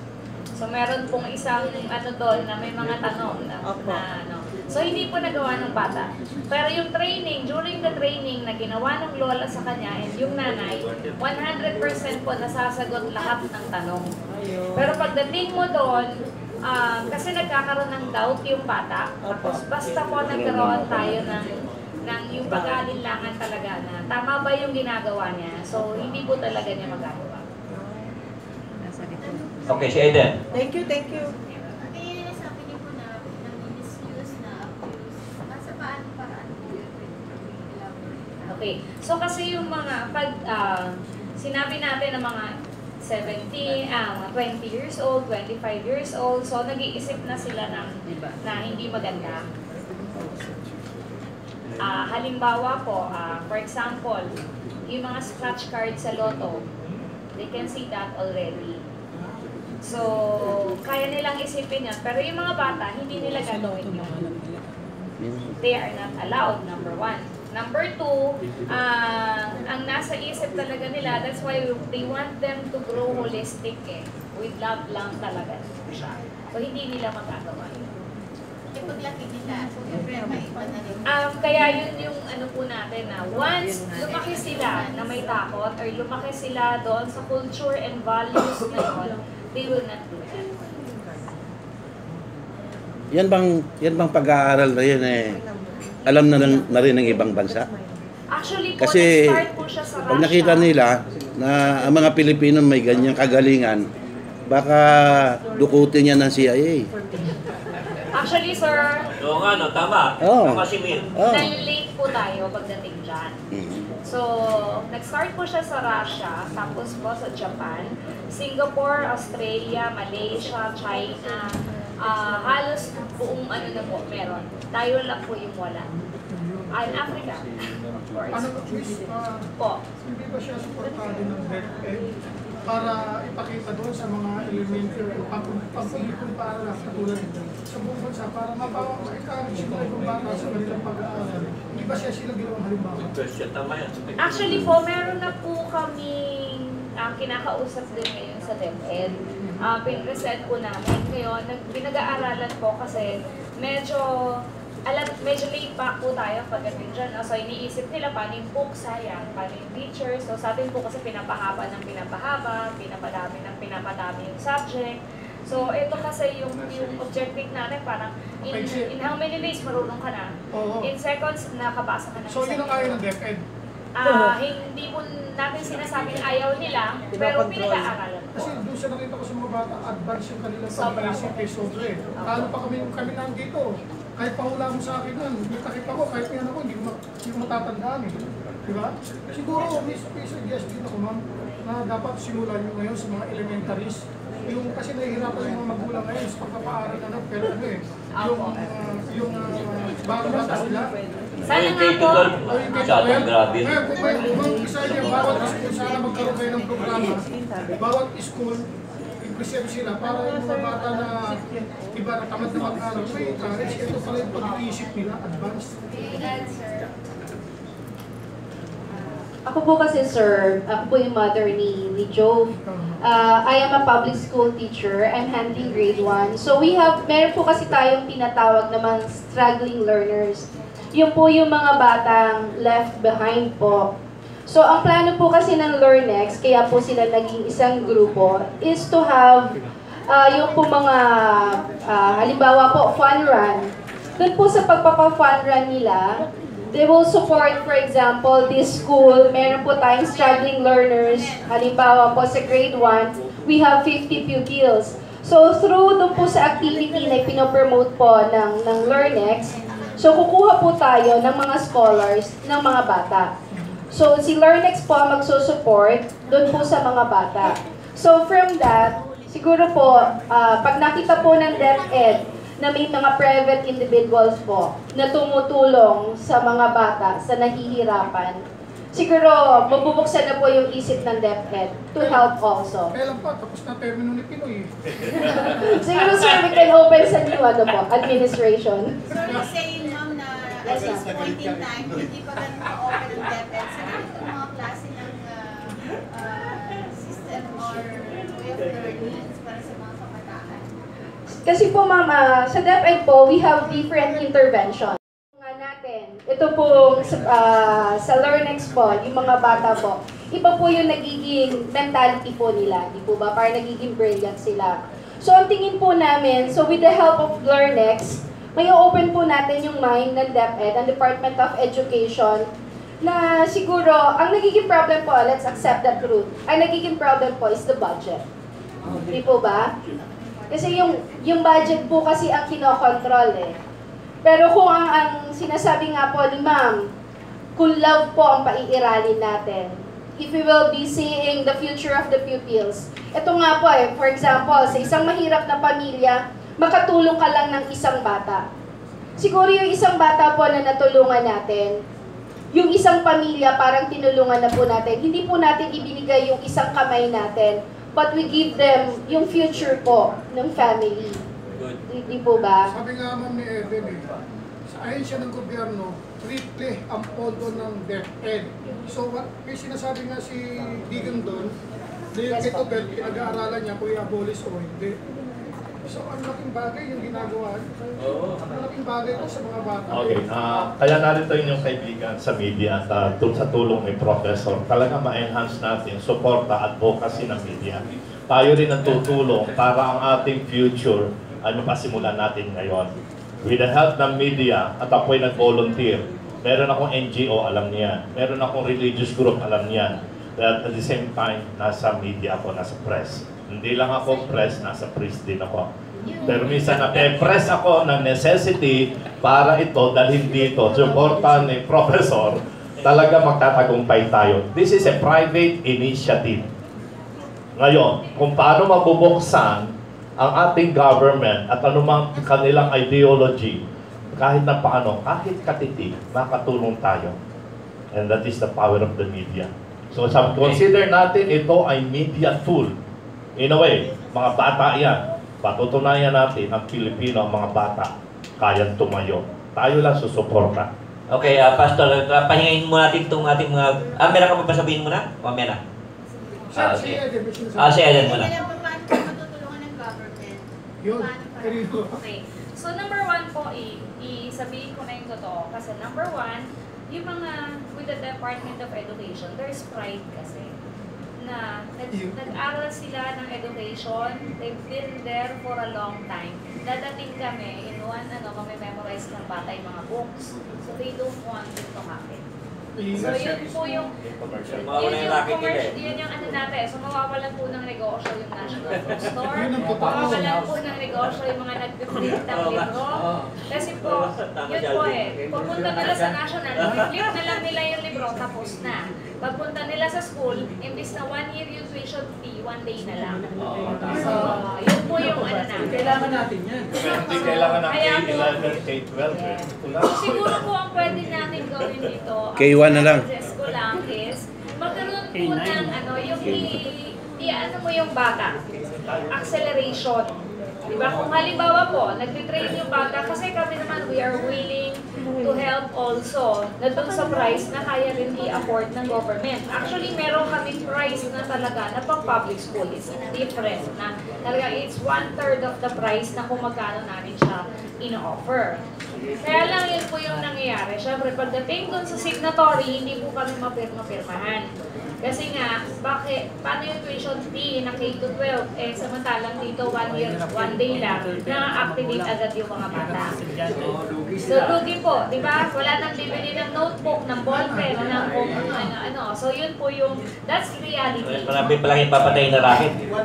C: So, meron pong isang doon na may mga tanong na ano. So, hindi po nagawa ng bata. Pero yung training, during the training na ginawa ng lola sa kanya and yung nanay, 100% po nasasagot lahat ng tanong. Pero pagdating mo doon, kasi nagkakaroon ng doubt yung bata, tapos basta po nagkaroon tayo ng yung pag-aalinlangan talaga na tama ba yung ginagawa niya. So, hindi po talaga niya magagawa.
A: Okay, si Aiden.
F: Thank you, thank you.
H: Sabi niyo po na nang-misuse na abuse. Nasa paano paraan po?
C: Okay. So, kasi yung mga, pag sinabi natin ng mga 20 years old, 25 years old, so nag-iisip na sila na hindi maganda. Halimbawa po, for example, yung mga scratch cards sa lotto, they can see that already. So, kaya nilang isipin yan. Pero yung mga bata, hindi nila gagawin yun. They are not allowed, number 1. Number 2, ang nasa isip talaga nila, that's why they want them to grow holistic with love lang talaga siya. So, hindi nila magagawa yun.
H: Paglaki nila, siyempre may iba na rin.
C: Kaya yun yung ano po natin na once lumaki sila na may takot or lumaki sila doon sa culture and values na yun, they will not do that.
G: Yan bang pag-aaral na yun alam na rin ng ibang bansa?
C: Actually po,
G: kasi
C: nag-start po siya sa Russia.
G: pag nakita nila na ang mga Pilipino may ganyang kagalingan, baka dukutin niya ng CIA.
C: Actually, sir,
A: Oo nga, no, tama.
G: Oh.
A: Tama si Mel.
C: late po tayo pagdating dyan. So, nag-start po siya sa Russia, tapos po sa Japan, Singapore, Australia, Malaysia, China, halos buong ano na po meron. Tayo lang po yung wala. In Africa.
B: Ano
C: po?
B: Hindi ba siya supportado ng DepEd para ipakita doon sa mga elementary o pag-ipon para katulad sa buong bansa para mapa-encourage sila yung bata sa kanilang pag-aaral? Hindi ba siya sila ginawang halimbawa?
A: Question, tama yan.
C: Actually po, meron na po kaming kinakausap din ngayon sa DepEd. Pinresent po namin. Ngayon, pinag-aaralan po kasi medyo late back po tayo pagdating dyan. So, iniisip nila paano yung book, sayang, paano yung teachers. So, sa atin po kasi pinapahaba ng pinapadami yung subject. So, ito kasi yung objective natin, parang in how many days marunong ka na? In seconds, nakabasa ka na.
B: So, yun ang kaya ng DepEd?
C: Hindi po natin sinasabing ayaw nila, pero pinag-aaralan po.
B: Kasi doon sa nakita ko sa mga bata, advance yung kanilang pag-iisip sobre. Lalo pa kami nandito. Kahit pahula mo sa akin nun, may takip ako, kahit yan ako, hindi ko matatandaan Diba? Siguro, may suggest din ako, ma'am, na dapat simulan nyo ngayon sa mga elementaries yung kasi nahihirapan yung mga magulang ngayon sa pagpapaaral pero yung bago batas nila.
C: Sana nga po.
A: Masyadong grabe.
B: Kung isa niya, bawat school, sana magkaroon kayo ng programa. Bawat school, i-present sila para yung mga bata na iba na tamad na mag-aral, may encourage. Ito pala yung pag-iisip nila, advanced.
I: Ako po kasi sir, ako po yung mother ni Jove. I am a public school teacher. I'm handling grade 1. So meron po kasi tayong tinatawag namang struggling learners. Yun po yung mga batang left behind po. So ang plano po kasi ng LearnX, kaya po sila naging isang grupo, is to have yung po mga, halimbawa po, fun run. Doon po sa pagpapa-fun run nila, they will support, for example, this school. Meron po tayong struggling learners. Halimbawa po sa grade 1, we have 50 pupils. So through doon po sa activity na pinopromote po ng LearnX, so kukuha po tayo ng mga scholars ng mga bata. So si LearnX po magsusupport doon po sa mga bata. So from that, siguro po, pag nakita po ng DepEd, na may mga private individuals po na tumutulong sa mga bata sa nahihirapan, siguro mabubuksan na po yung isip ng DepEd to help also.
B: Kailan pa? Tapos na termino ni Pinoy.
I: Siguro sir, we can open sa new administration.
H: So you're saying ma'am na at this point in time, hindi pa ganun ka-open ang DepEd. Sa ganitong mga klase ng system or way of learning para sa mga kabataan?
I: Kasi po mama, sa DepEd po, we have different interventions. Ito po sa LearnX po, yung mga bata po, iba po yung nagiging mentality po nila, di po ba? Parang nagiging brilliant sila. So ang tingin po namin, so with the help of LearnX, may open po natin yung mind ng DepEd, ang Department of Education, na siguro, ang nagiging problem po, let's accept that truth, ang nagiging problem po is the budget. Di po ba? Kasi yung budget po kasi ang kinokontrol eh. Pero kung ang sinasabi nga po ni ma'am, kung love po ang paiiralin natin, if we will be seeing the future of the pupils, ito nga po eh, for example, sa isang mahirap na pamilya, makatulong ka lang ng isang bata. Siguro yung isang bata po na natulungan natin, yung isang pamilya parang tinulungan na po natin, hindi po natin ibinigay yung isang kamay natin, but we give them yung future po ng family. Hindi po ba?
B: Sabi nga ma'am ni Eden sa ahensya ng gobyerno, triple ang pondo ng DepEd. So may sinasabi nga si Digan doon, na yung kettlebell, pinag-aaralan niya kung i-abolish o hindi. So ang laking bagay yung ginagawa. Ang laking bagay ito sa mga bata.
D: Okay, kaya narito yung kaibigan sa media at sa tulong ni Professor, talaga ma-enhance natin suporta, advocacy ng media. Tayo rin ang tutulong para ang ating future ay mapasimulan natin ngayon. With the help ng media, at ako'y nag-volunteer. Meron akong NGO, alam niya. Meron akong religious group, alam niya. At the same time, nasa media ako, nasa press. Hindi lang ako press, nasa press din ako. Pero minsan na-press ako ng necessity para ito, dahil dito, suporta ni Professor, talaga magtatagumpay tayo. This is a private initiative. Ngayon, kung paano mabubuksan ang ating government at anumang kanilang ideology, kahit na paano, kahit katitig, makatulong tayo. And that is the power of the media. So, consider natin ito ay media tool. In a way, mga bata yan. Patutunayan natin ang Pilipino, ang mga bata, kayang tumayo. Tayo lang susuporta.
A: Okay, Pastor, pahingayin mo natin itong ating mga... meron ka pa sabihin muna? O, meron na?
B: Si Eden,
A: si Eden muna.
C: Okay. So number 1 po, sabihin ko na yung totoo. Kasi number 1, yung mga with the Department of Education, there's pride kasi. Na nag-aral sila ng education, they've been there for a long time. Dadating kami, kami memorize ng bata yung mga books. So they don't want it to happen. So yun po yung yun yung ano natin. So mawawalan po ng negosyo yung National Bookstore. Mawawalan po ng negosyo yung mga nagpiprint ng libro. Kasi po, yun po pupunta nila sa National, flip na lang nila yung libro, tapos na. Pagpunta nila sa school, imbis na 1 year yung tuition fee, 1 day na lang. So, yun po yung ano natin.
J: Kailangan natin yan.
D: Hindi kailangan ng K11, K12.
C: Siguro po ang pwede natin gawin dito,
G: K1 na lang.
C: suggest ko lang is, magkaroon po ng ano, yung ano mo yung bata, acceleration. Diba? Kung halimbawa po, nagtitrain yung bata, kasi kami naman, we are willing to help also na dun sa price na kaya rin i-afford ng government. Actually, meron kaming price na talaga na pang public school. It's different na talaga it's 1/3 of the price na kung magkano namin siya ino-offer. Kaya lang yun po yung nangyayari. Siyempre, pagdating dun sa signatory, hindi po kami mapirma-pirmahan. Kasi nga, paano yung tuition fee na K-12? Samantalang dito 1 year, 1 day lang, na-activate agad yung mga bata. So, lugi po, di ba? Wala nang bibili ng notebook, ng ballpen, ng kung ano-ano. So, yun po yung, that's reality.
A: Marami palang ipapatay na racket.
C: Yung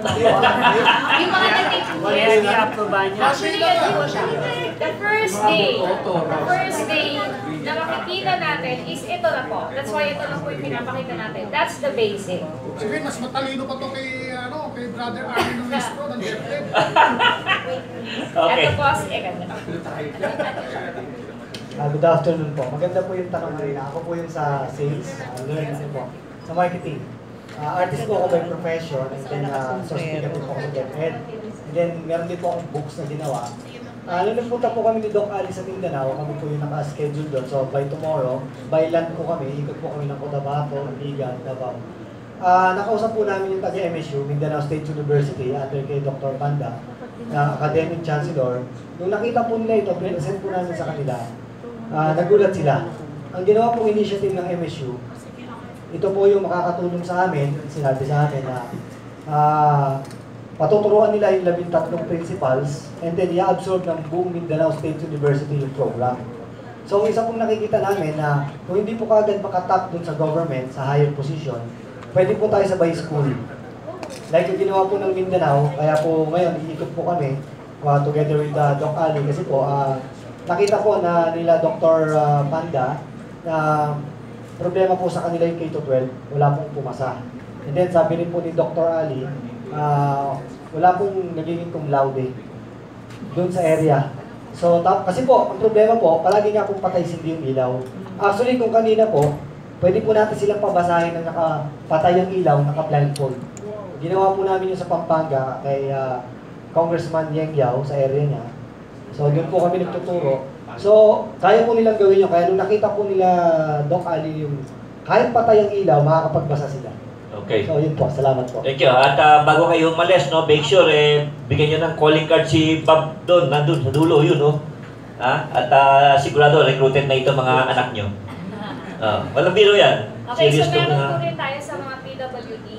C: mga actually, yan po siya. The first day na makikita natin is ito na po. That's why ito na po yung pinapakita natin. That's the basic.
B: Sige, mas matalino pa to kay Brother Arnie ng Istro ng DepEd.
A: Okay.
C: Ito po, ganda.
J: Good afternoon po. Maganda po yung tanong nila. Ako po yung sa sales, learn po. Sa marketing. Artist po ako by profession, and then source speaker po ako sa DepEd. And then meron din po akong books na ginawa. Nung nagpunta po kami ni Doc Ali sa Mindanao, kami po yung naka-schedule doon. So by tomorrow, by land po kami, ikot po kami ng Cotabato, Ligan, Davao. Nakausap po namin yung taga-MSU, Mindanao State University, under kay Dr. Panda, na academic chancellor. Nung nakita po nila ito, present po namin sa kanila, nagulat sila. Ang ginawa pong initiative ng MSU, ito po yung makakatulong sa amin, sinabi sa amin na patuturuan nila yung 13 principals and then i-absorb ng buong Mindanao State University yung program. So isa pong nakikita namin na kung hindi po kagad makatap dun sa government, sa higher position, pwede po tayo sabay school. Like yung ginawa po ng Mindanao, kaya po ngayon iikot po kami together with Doc Ali kasi po nakita po na nila Dr. Panda na problema po sa kanila yung K-12, wala pong pumasa. And then sabi rin po ni Dr. Ali, wala pong nagiging cum laude doon sa area. So, kasi po, ang problema po, palagi nga pong patay sindi yung ilaw. Actually, kung kanina po, pwede po natin silang pabasahin ng nakapatay yung ilaw, naka-blindfold. Ginawa po namin yung sa Pampanga kay Congressman Yeng Yao sa area niya. So, doon po kami nagtuturo. So, kaya po nilang gawin yun. Kaya nung nakita po nila Doc Ali yung kahit patay ang ilaw, makakapagbasa sila.
A: Okay.
J: So, yun po. Salamat po.
A: Thank you. At bago kayo umalis, make sure, bigyan nyo ng calling card si Bob doon, nandun sa dulo, yun, no? At sigurado, recruited na ito mga anak nyo. Walang biro yan.
C: Okay, so meron po rin tayo sa mga PWD.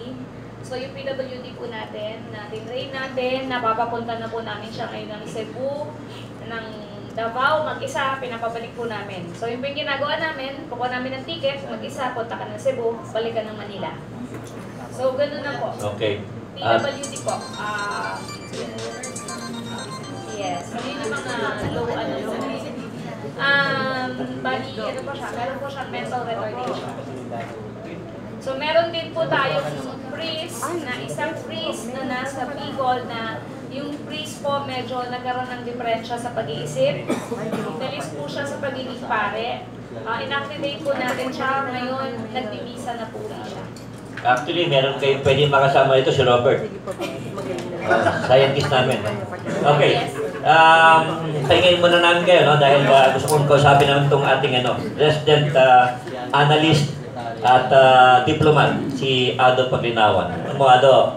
C: So, yung PWD po natin, na-train natin, napapapunta na po namin siya ngayon ng Cebu, ng Davao, mag-isa, pinapabalik po namin. So, yung ginagawa namin, kukuha namin ng ticket, mag-isa, punta ka ng Cebu, balik ka ng Manila. So, ganun na po.
A: Okay.
C: PWD po. Yes. So, yun yung mga low, bali, ano po siya, meron po siya mental retardation. So, meron din po tayong priest, na isang priest na nasa Bicol na yung priest po medyo nagkaroon ng diferensya sa pag-iisip. Inalis po siya sa pagiging pare. Inactivate po natin siya. Ngayon, nagbibisa na po siya.
A: Actually, meron kayo pwede makasama ito si Robert. Scientist namin. Okay. Pahingin muna namin kayo, no? Dahil gusto kong kausapin naman itong ating resident analyst at diplomat, si Ado Paglinawan. Alam mo, Ado,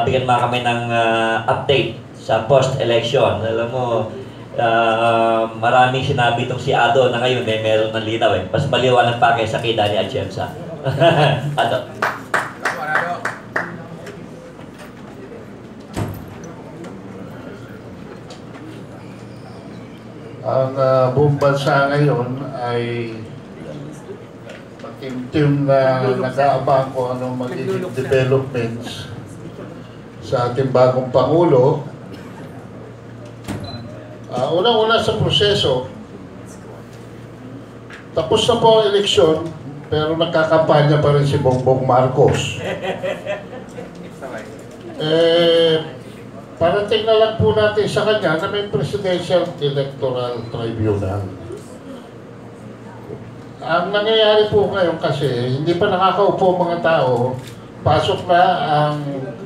A: bigyan mo kami ng update sa post-election. Alam mo, maraming sinabi itong si Ado na ngayon meron ng linaw. Mas maliwanag pa kayo sa kay Danny Atienza. Ado.
L: Ang buong bansa ngayon ay team na nag-aabang kung anong magiging developments sa ating bagong Pangulo. Unang-una sa proseso, tapos na po ang eleksyon, pero nagkakampanya pa rin si Bongbong Marcos. Parating na lang po natin sa kanya na may Presidential Electoral Tribunal. Ang nangyayari po ngayon kasi, hindi pa nakakaupo mga tao, pasok na ang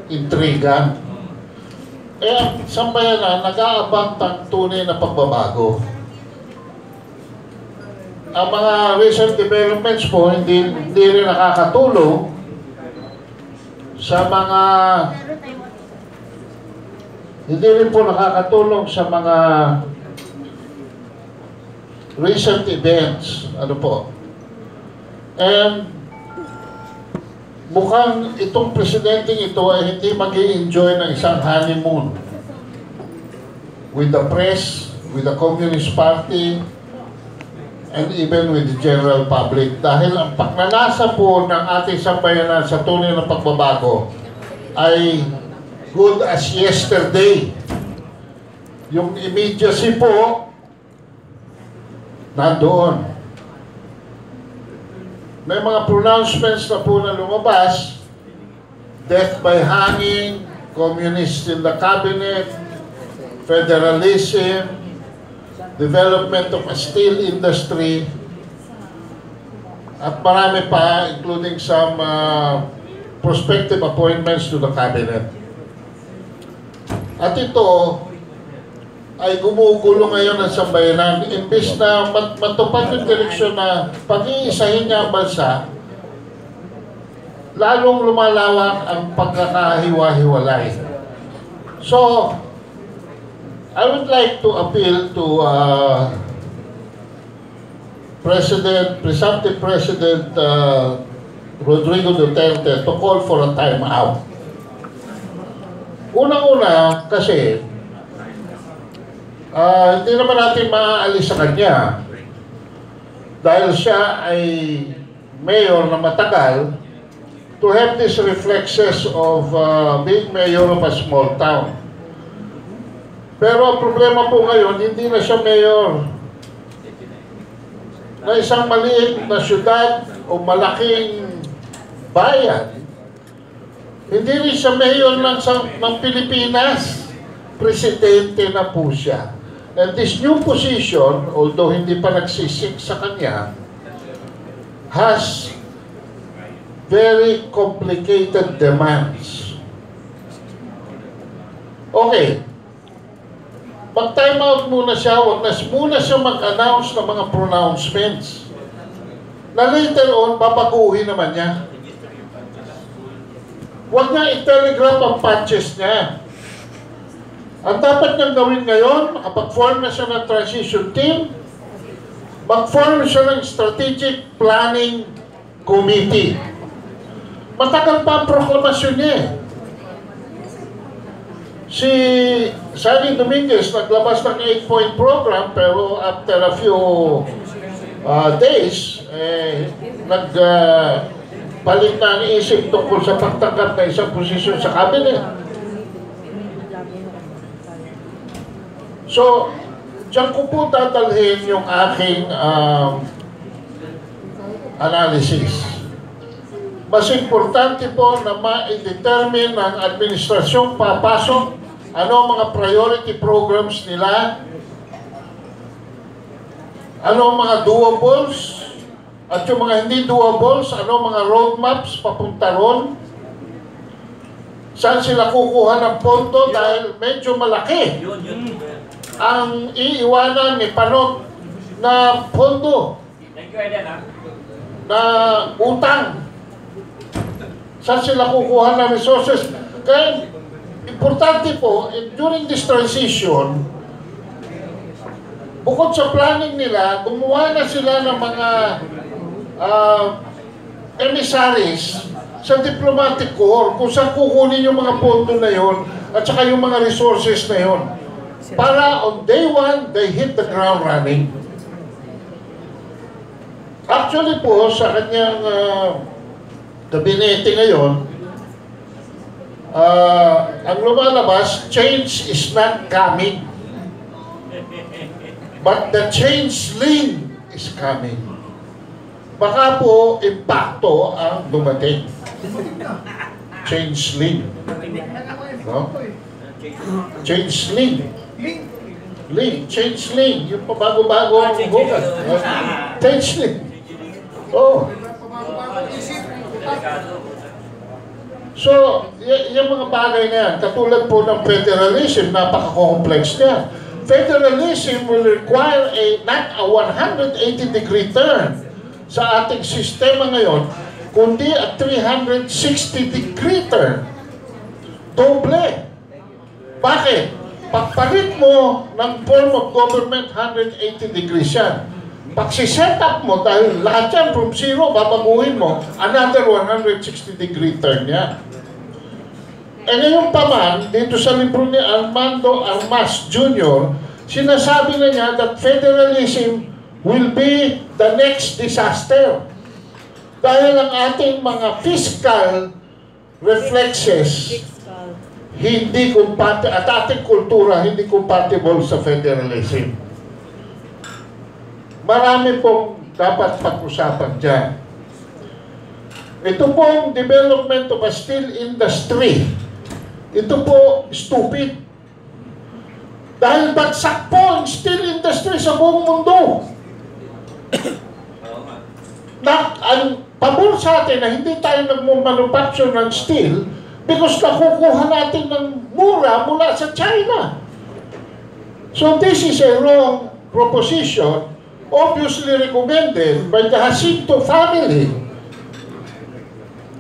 L: intriga. Ang sambayanan, nag-aabang ng tunay na pagbabago. Ang mga recent developments po, hindi rin nakakatulong sa mga recent events. Ano po? And mukhang itong presidenteng ito ay hindi mag-i-enjoy ng isang honeymoon with the press, with the Communist Party, and even with the general public. Dahil ang pagnanasa po ng ating sambayanan sa tunay na pagbabago ay good as yesterday. Yung immediacy po, nandoon. May mga pronouncements na po na lumabas, death by hanging, communists in the cabinet, federalism, development of a steel industry, at marami pa, including some prospective appointments to the cabinet. At ito ay gumugulo ngayon ang sambayanan. Imbes na matupad yung direksyon na pag-iisahin niya ang bansa, lalong lumalawak ang pagkakahiwa-hiwalay. So, I would like to appeal to Presumptive President Rodrigo Duterte to call for a timeout. Unang-una, kasi hindi naman natin maaalis sa kanya dahil siya ay mayor na matagal, to have these reflexes of being mayor of a small town. Pero ang problema po ngayon, hindi na siya mayor na isang maliit na syudad o malaking bayan. Hindi rin siya mayor ng Pilipinas. Presidente na po siya. And this new position, although hindi pa nagsisik sa kanya, has very complicated demands. Okay. Mag-time out muna siya, wag na muna siya mag-announce ng mga pronouncements. Na later on, babaguhin naman niya. Wag niya i-telegraph ang patches niya. Ang dapat niyang gawin ngayon, makapag-form na siya ng transition team, mag-form siya ng strategic planning committee. Matagal pa ang proklamasyon niya eh. Si Sally Dominguez naglabas ng 8-point program, pero after a few days, nagpalit na ang isip tungkol sa pagtangkap na isang posisyon sa cabinet. So, diyan ko po tatalhin yung aking analysis. Mas importante po na ma-determine ng administrasyong papasok ano ang mga priority programs nila, ano ang mga doables, at yung mga hindi doables, ano ang mga roadmaps papunta ron, saan sila kukuha ng pondo dahil medyo malaki ang iiwanan ni Panot na pondo na utang. Saan sila kukuha ng resources? Kaya importante po, during this transition, bukod sa planning nila, gumawa na sila ng mga emissaries sa diplomatic corps kung saan kukunin yung mga pondo na yon at saka yung mga resources na yon. Para on day one, they hit the ground running. Actually po, sa kanyang gabinete ngayon, ang lumalabas, change is not coming. But the changeling is coming. Baka po, impacto ang dumating. Changeling. No? Changeling. Link. Changeling. Yung pabago-bago ang bukas. Changeling. Oh. So, yung mga bagay na yan, katulad po ng federalism, napaka-complex niya. Federalism will require not a 180-degree turn sa ating sistema ngayon, kundi a 360-degree turn. Doble. Bakit? Pagpalit mo ng form of government, 180 degrees yan. Pag si-set up mo, dahil lahat yan from zero, babaguhin mo, another 160-degree turn yan. E ngayon pa man, dito sa libro ni Armando Armas Jr., sinasabi na niya that federalism will be the next disaster. Dahil ang ating mga fiscal reflexes hindi compatible, at ating kultura hindi compatible sa federalism. Marami pong dapat pag-usapan dyan. Ito pong development of a steel industry, ito po stupid. Dahil bagsak po ang steel industry sa buong mundo. Ang pabor sa atin na hindi tayo nagmumanufacture ng steel because nakukuha natin ng mura mula sa China. So this is a wrong proposition, obviously recommended by the Jacinto family,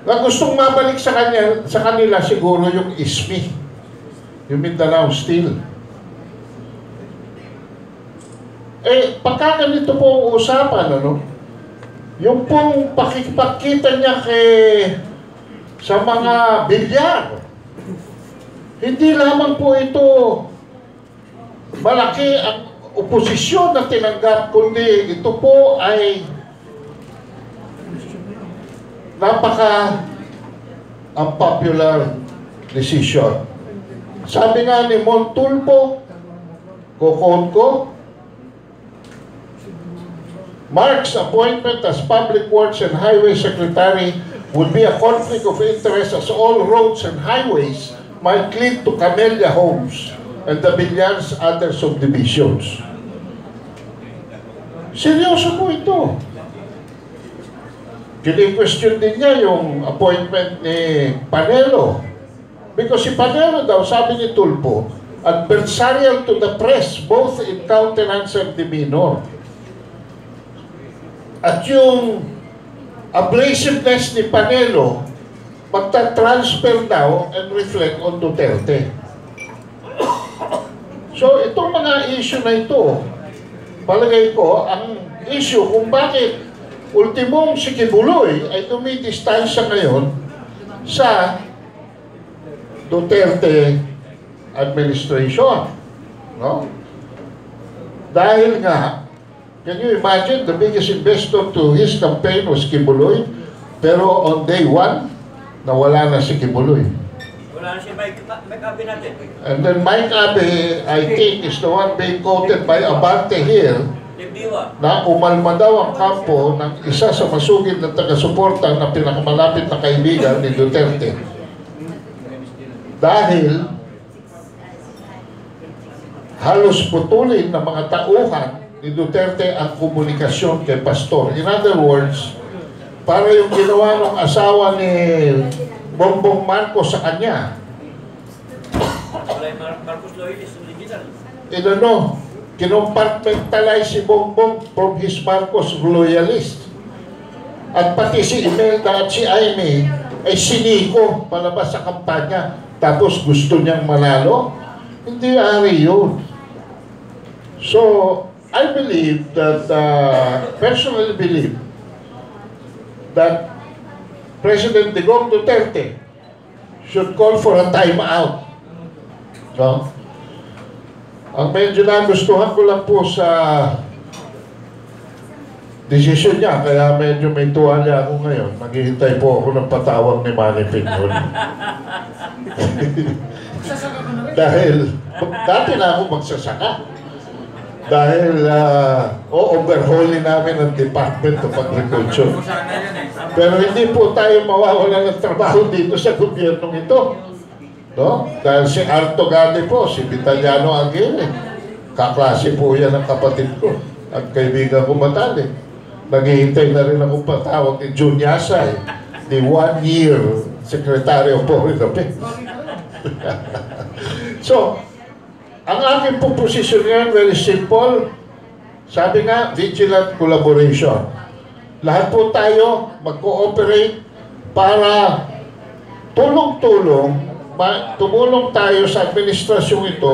L: na gustong mabalik sa kanila siguro yung ISMI, yung Mindanao Steel. Eh, pagka ganito po ang usapan, ano? Yung pong pakikipagkita niya sa mga bilyar, hindi lamang po ito malaki ang oposisyon na tinanggap, kundi ito po ay unpopular decision. Sabi nga ni Montulfo, kokon ko, Mark's appointment as Public Works and Highway Secretary would be a conflict of interest as all roads and highways might lead to Camellia Homes and the Villar's other subdivisions. Seryoso po ito. Kini-question din niya yung appointment ni Panelo. Because si Panelo daw, sabi ni Tulfo, adversarial to the press, both in countenance and demeanor. At yung abrasiveness ni Panelo, magta-transfer daw and reflect on Duterte. So, itong mga issue na ito, palagay ko, ang issue kung bakit ultimong si Kibuloy ay dumidistansya ngayon sa Duterte administration. No? Dahil nga, can you imagine, the biggest investor to his campaign was Kibuloy, pero on day 1, nawala na si Kibuloy.
A: Wala na si Mike Abe natin.
L: And then Mike Abe, I think, is the one being quoted by Abante here, na umalma daw ang kampo ng isa sa masugid na taga-suporta na pinakamalapit na kaibigan ni Duterte. Dahil halos putulin ng mga tauhan ni Duterte ang komunikasyon kay Pastor. In other words, para yung ginawa ng asawa ni Bongbong Marcos sa kanya.
A: Marcos Loilis, original.
L: Kinompartmentalize si Bongbong from his Marcos loyalist. At pati si Imelda at si Aimee ay siniko palabas sa kampanya. Tapos gusto niyang manalo. Hindi ari yun. So, I believe that, personally believe that President Digong Duterte should call for a timeout. No? Ang medyo nagustuhan ko lang po sa Desisyon niya, kaya medyo may tuwalya ako ngayon. Naghihintay po ako ng patawag ni Manny Piñol. Dahil, dati na ako magsasaka. Dahil, overhauling namin ang Department of Agriculture. Pero hindi po tayo mawawala ng trabaho dito sa gobyernong ito. No? Dahil si Arto Gade po, si Vitaliano Aguirre, kaklase po yan ng kapatid ko at kaibigan ko matali. Naghihintay na rin akong patawag ni Jun Yasay, the 1-year Secretary of Foreign Affairs. So, ang aking po posisyon ngayon, very simple. Sabi nga, vigilant collaboration. Lahat po tayo mag-cooperate para tumulong tayo sa administrasyong ito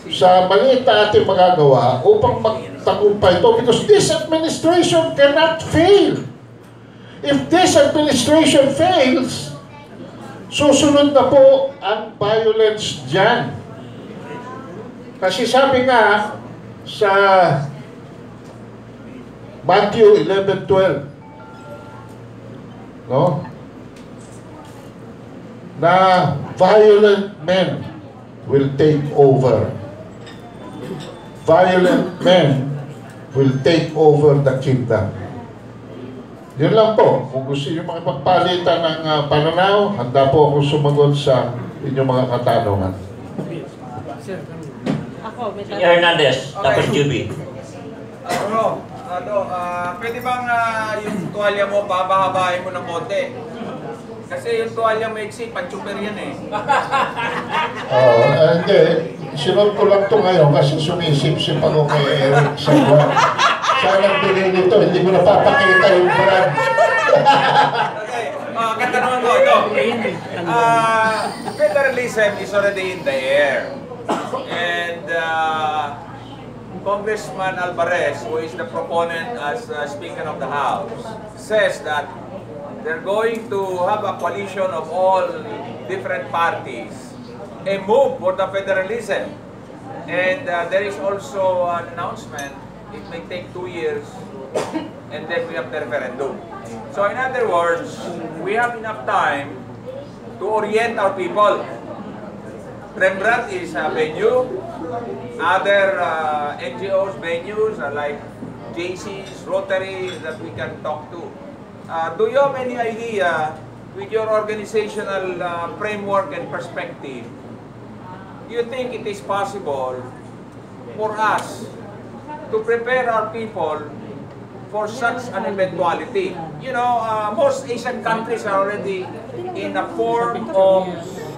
L: sa maliit na ating magagawa upang magtagumpay ito, because this administration cannot fail. If this administration fails, susunod na po ang violence dyan. Kasi sabi nga sa Matthew 11:12, no? Na violent men will take over. Violent men will take over the kingdom. Yun lang po. Kung gusto nyo makipagpalitan ng pananaw, handa po akong sumagot sa inyong mga katanungan.
A: Hernandez, tapos Juby.
M: Pwede bang yung tuwalya mo, babahabain mo ng konti? Kasi yung tuwalya maiksi, panchuper yan eh.
L: Hindi. Sinod ko lang ito ngayon kasi sumisip-sip ako kay Eric sa buwan. Saan ang bilhin nito? Hindi ko napapakita yung brand.
M: Okay. Katanungan ko ito. Federalism is already in the air. And Congressman Alvarez, who is the proponent as Speaker of the House, says that they're going to have a coalition of all different parties, a move for the federalism. And there is also an announcement, it may take 2 years, and then we have the referendum. So in other words, we have enough time to orient our people. Rembrandt is a venue, other NGOs venues like JC's, Rotary that we can talk to. Do you have any idea, with your organizational framework and perspective, do you think it is possible for us to prepare our people for such an eventuality? You know, most Asian countries are already in a form of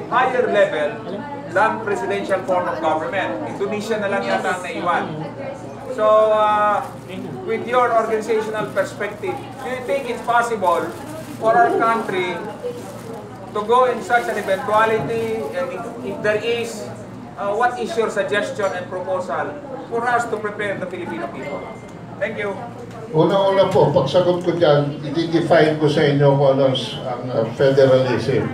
M: higher level than presidential form of government. Indonesia na lang yata ang naiwan. So, with your organizational perspective, do you think it's possible for our country to go in such an eventuality? And if there is, what is your suggestion and proposal for us to prepare the Filipino people? Thank you.
L: Una-una po, pagsagot ko dyan, i-define ko sa inyo kung ano ang federalism.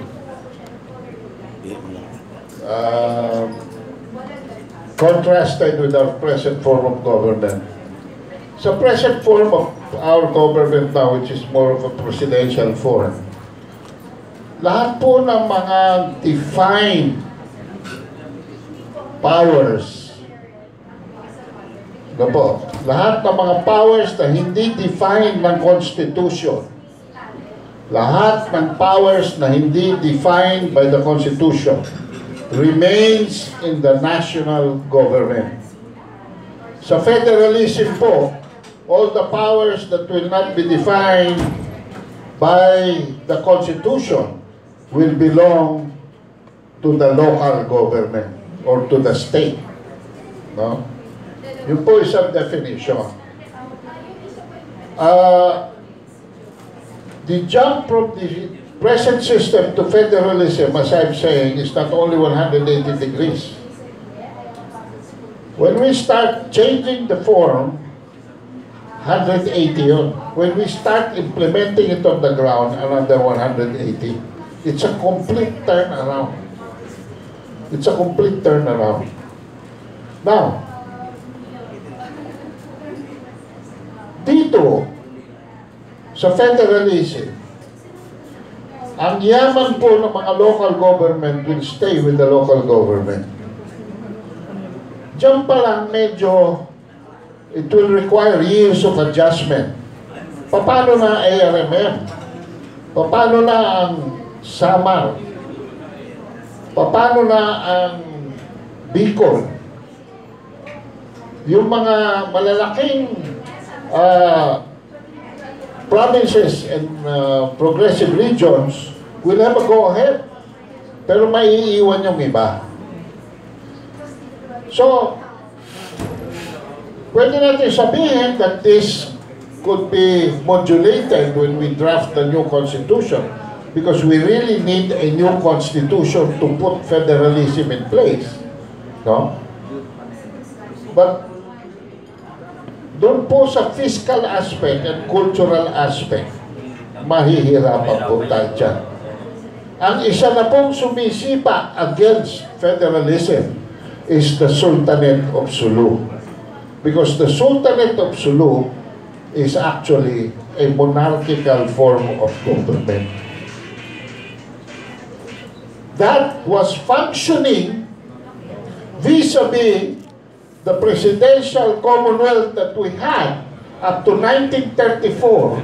L: Contrasted with our present form of government. So present form of our government now, which is more of a presidential form, lahat po ng mga defined powers, lahat ng mga powers na hindi defined ng Constitution, lahat ng powers na hindi defined by the Constitution, remains in the national government. Sa federalism po, all the powers that will not be defined by the Constitution will belong to the local government or to the state. No? Yun po isang definition. The jump from the present system to federalism, as I'm saying, is not only 180 degrees. When we start changing the form, 180 yun. When we start implementing it on the ground, another 180. It's a complete turnaround. It's a complete turnaround. Now, dito, sa federalism, ang yaman po ng mga local government will stay with the local government. Diyan pa lang medyo it will require years of adjustment. Paano na ARMM? Paano na ang Samar? Paano na ang Bicol? Yung mga malalaking provinces and progressive regions will have a go-ahead. Pero maiiwan yung iba. So, pwede natin sabihin that this could be modulated when we draft the new constitution because we really need a new constitution to put federalism in place. No? But doon po sa fiscal aspect and cultural aspect, mahihirapan po tayo dyan. Ang isa na pong sumisipa against federalism is the Sultanate of Sulu. Because the Sultanate of Sulu is actually a monarchical form of government. That was functioning vis-a-vis the presidential commonwealth that we had up to 1934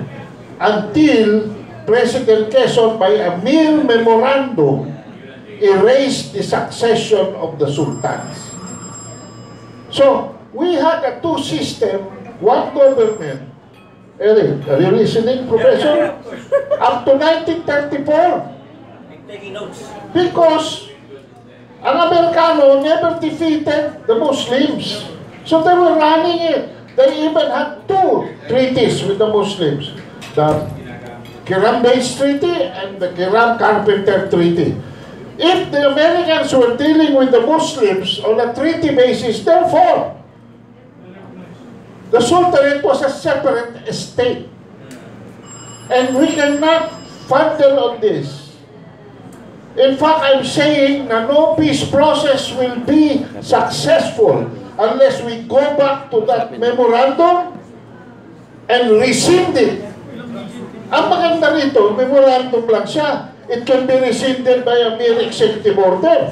L: until President Quezon by a mere memorandum erased the succession of the sultans. So, we had a two-system, one government. Eric, are you listening, Professor? Up to 1934.
A: Taking notes.
L: Because ang Amerikano never defeated the Muslims. So they were running it. They even had two treaties with the Muslims. The Kiram-Bates Treaty and the Kiram-Carpenter Treaty. If the Americans were dealing with the Muslims on a treaty basis, therefore, the Sultanate was a separate state. And we cannot fondle on this. In fact, I'm saying na no peace process will be successful unless we go back to that memorandum and rescind it. Ang maganda rito, memorandum lang siya. It can be rescinded by a mere executive order,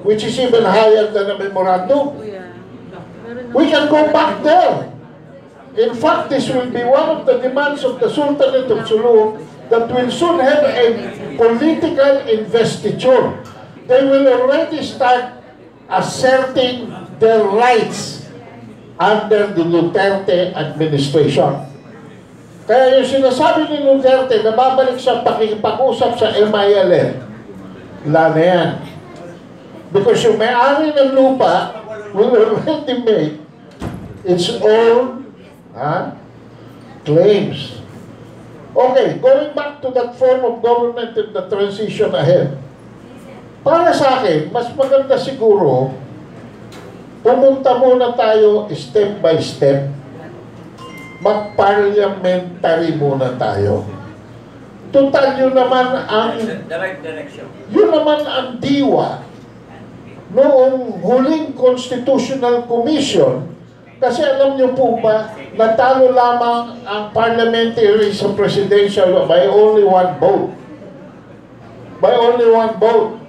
L: which is even higher than a memorandum. We can go back there. In fact, this will be one of the demands of the Sultanate of Sulu that will soon have a political investiture. They will already start asserting their rights under the Duterte administration. Kaya yung sinasabi ni Duterte na babalik sa pakikipag-usap sa MILF, wala na yan. Because yung may-ari ng lupa will already make its own claims. Okay, going back to that form of government in the transition ahead. Para sa akin, mas maganda siguro, pumunta muna tayo step by step. Mag-parliamentary muna tayo. Total, yun naman ang
A: The right direction.
L: yun naman ang diwa noong huling Constitutional Commission. Kasi alam niyo po ba, natalo lamang ang parliamentary sa presidential by only one vote. By only one vote.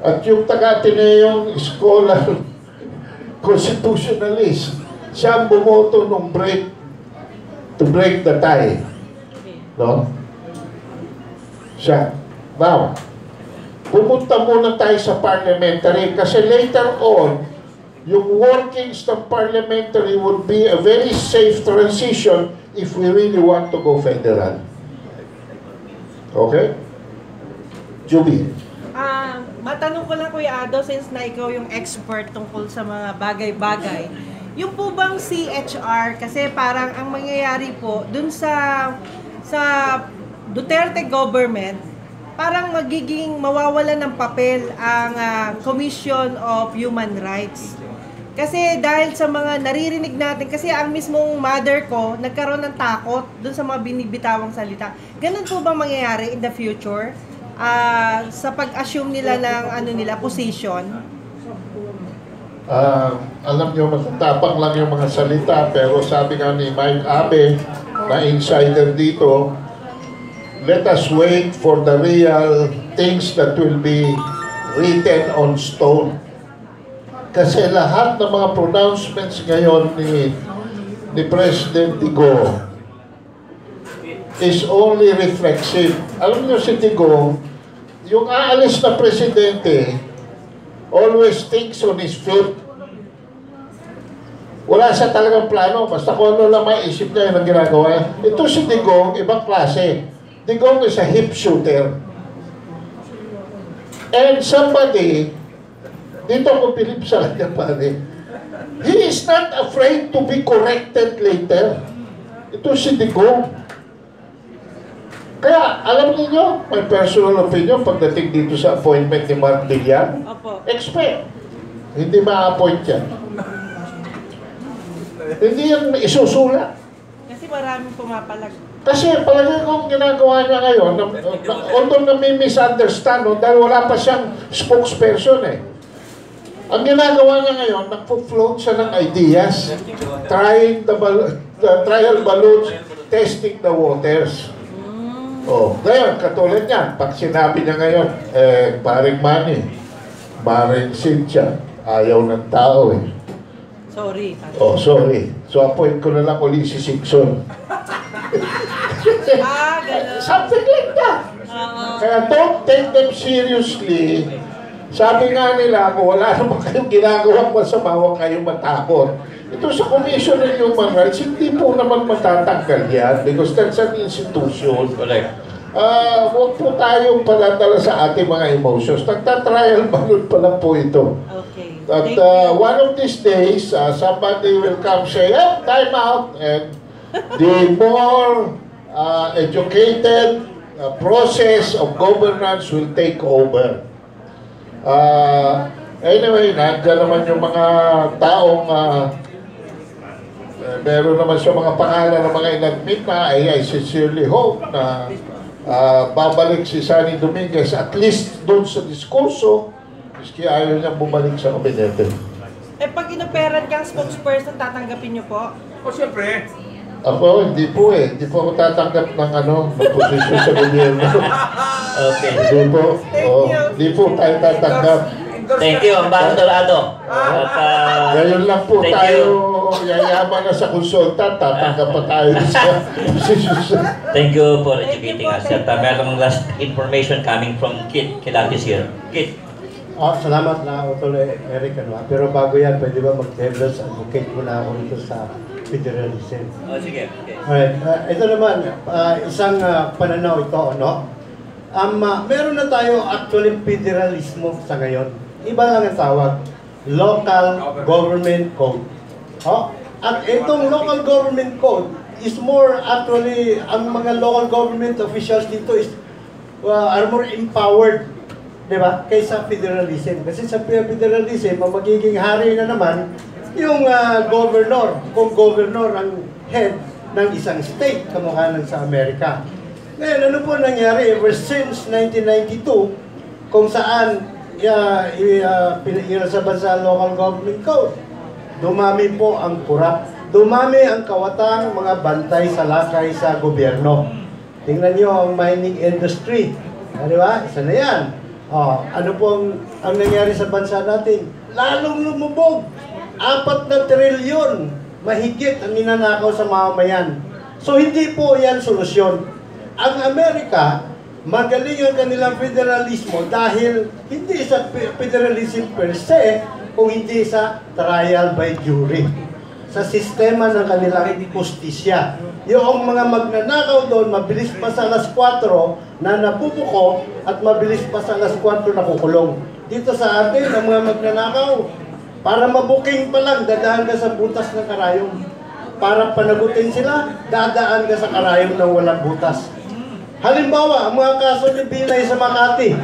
L: At yung taga-Ateneo scholar constitutionalist, siya ang bumoto nung to break the tie. No? Siya. Now, pumunta muna tayo sa parliamentary kasi later on, yung workings ng parliamentary would be a very safe transition if we really want to go federal. Okay? Juby.
F: Matanong ko lang, Kuya Ado, since na ikaw yung expert tungkol sa mga bagay-bagay. Yung po bang CHR, kasi parang ang mangyayari po, dun sa Duterte government, parang magiging mawawalan ng papel ang Commission of Human Rights. Kasi dahil sa mga naririnig natin, kasi ang mismong mother ko, nagkaroon ng takot dun sa mga binibitawang salita. Ganun po ba mangyayari in the future? Sa pag-assume nila ng position?
L: Alam nyo, matatapang lang yung mga salita, pero sabi nga ni Mike Abe, na insider dito, let us wait for the real things that will be written on stone. Kasi lahat ng mga pronouncements ngayon ni President Digong is only reflexive. Alam niyo si Digong, yung aalis na presidente, always thinks on his feet. Wala siya talagang plano, basta kung ano lang maisip niya yung ginagawa. Ito si Digong, ibang klase. Digong is a hip shooter. And somebody, dito ko Philip sa kanya pare, he is not afraid to be corrected later. Ito si Digong. Kaya, alam niyo, my personal opinion, pagdating dito sa appointment ni Mark Dilian, expect, hindi ma-appoint yan. Hindi yan isusulat.
F: Kasi maraming pumapalag.
L: Kasi palagi kong ginagawa niya ngayon, although na may misunderstand, dahil wala pa siyang spokesperson eh. Ang ginagawa niya ngayon, nagpo-float siya ng ideas, trying the trial balloons, testing the waters. Oh, ngayon, katulad niyan, pag sinabi niya ngayon, paring Manny, paring Cynthia, ayaw ng tao eh.
F: Sorry.
L: Oh, sorry. So, appoint ko na lang uli si Singson.
F: Ganun.
L: Something like that. Kaya don't take them seriously. Sabi nga nila, kung wala naman kayong ginagawang masama, huwag kayong matakot. Ito sa Commission on Human Rights, hindi po naman matatanggal yan because that's an institution. Huwag po tayong palatala sa ating mga emotions. Nagtatrial balloon pa lang po ito.
F: Okay.
L: At one of these days, somebody will come say, time out. And the more educated process of governance will take over. Anyway, nandiyan naman yung mga taong meron naman siya mga pangalan ng mga inadmit na I sincerely hope na babalik si Sunny Dominguez at least doon sa diskurso, miski ayaw niya bumalik sa kabinete.
F: Pag inoperan kang spokesperson, tatanggapin niyo po?
M: O siyempre.
L: Ako, hindi po eh. Hindi po ako tatanggap ng ng posisyon sa gobyerno.
A: Okay.
L: Hindi po. Hindi po tayo tatanggap.
A: Thank you, Ambassador Ado.
L: Ngayon lang po tayo yayaman na sa konsultant, tatanggap pa tayo sa posisyon.
A: Thank you for educating us. At merong last information coming from Kit Kilatis here. Kit.
J: Salamat na Utol Eric. Pero bago yan, pwede ba mag-devil's advocate muna ako dito sa federalism?
A: Sige. Okay.
J: Alright. Ito naman, isang pananaw ito, no? Meron na tayo actually federalismo sa ngayon. Iba lang ang tawag, local government code. At itong local government code is more actually, ang mga local government officials dito is are more empowered, di ba? Kaysa federalism. Kasi sa federalism, magiging hari na naman yung governor, kung governor ang head ng isang state, kamukha ng sa Amerika. Ngayon, ano po nangyari ever since 1992, kung saan sa bansa local government code, dumami po ang kurap, dumami ang kawatang mga bantay sa lakay sa gobyerno. Tingnan nyo ang mining industry, di ba? Isa na yan. Ano po ang nangyari sa bansa natin? Lalong lumubog. 4 na trilyon mahigit ang ninanakaw sa mamamayan. So hindi po yan solusyon. Ang Amerika, magaling ang kanilang federalismo dahil hindi sa federalism per se, kung hindi sa trial by jury. Sa sistema ng kanilang justisya. Yung mga magnanakaw doon, mabilis pa sa alas 4 na napupuko at mabilis pa sa alas 4 na kukulong. Dito sa atin, ang mga magnanakaw, para mabuking pa lang, dadaan ka sa butas ng karayom. Para panagutin sila, dadaan ka sa karayom ng walang butas. Halimbawa, ang mga kaso ni Binay sa Makati,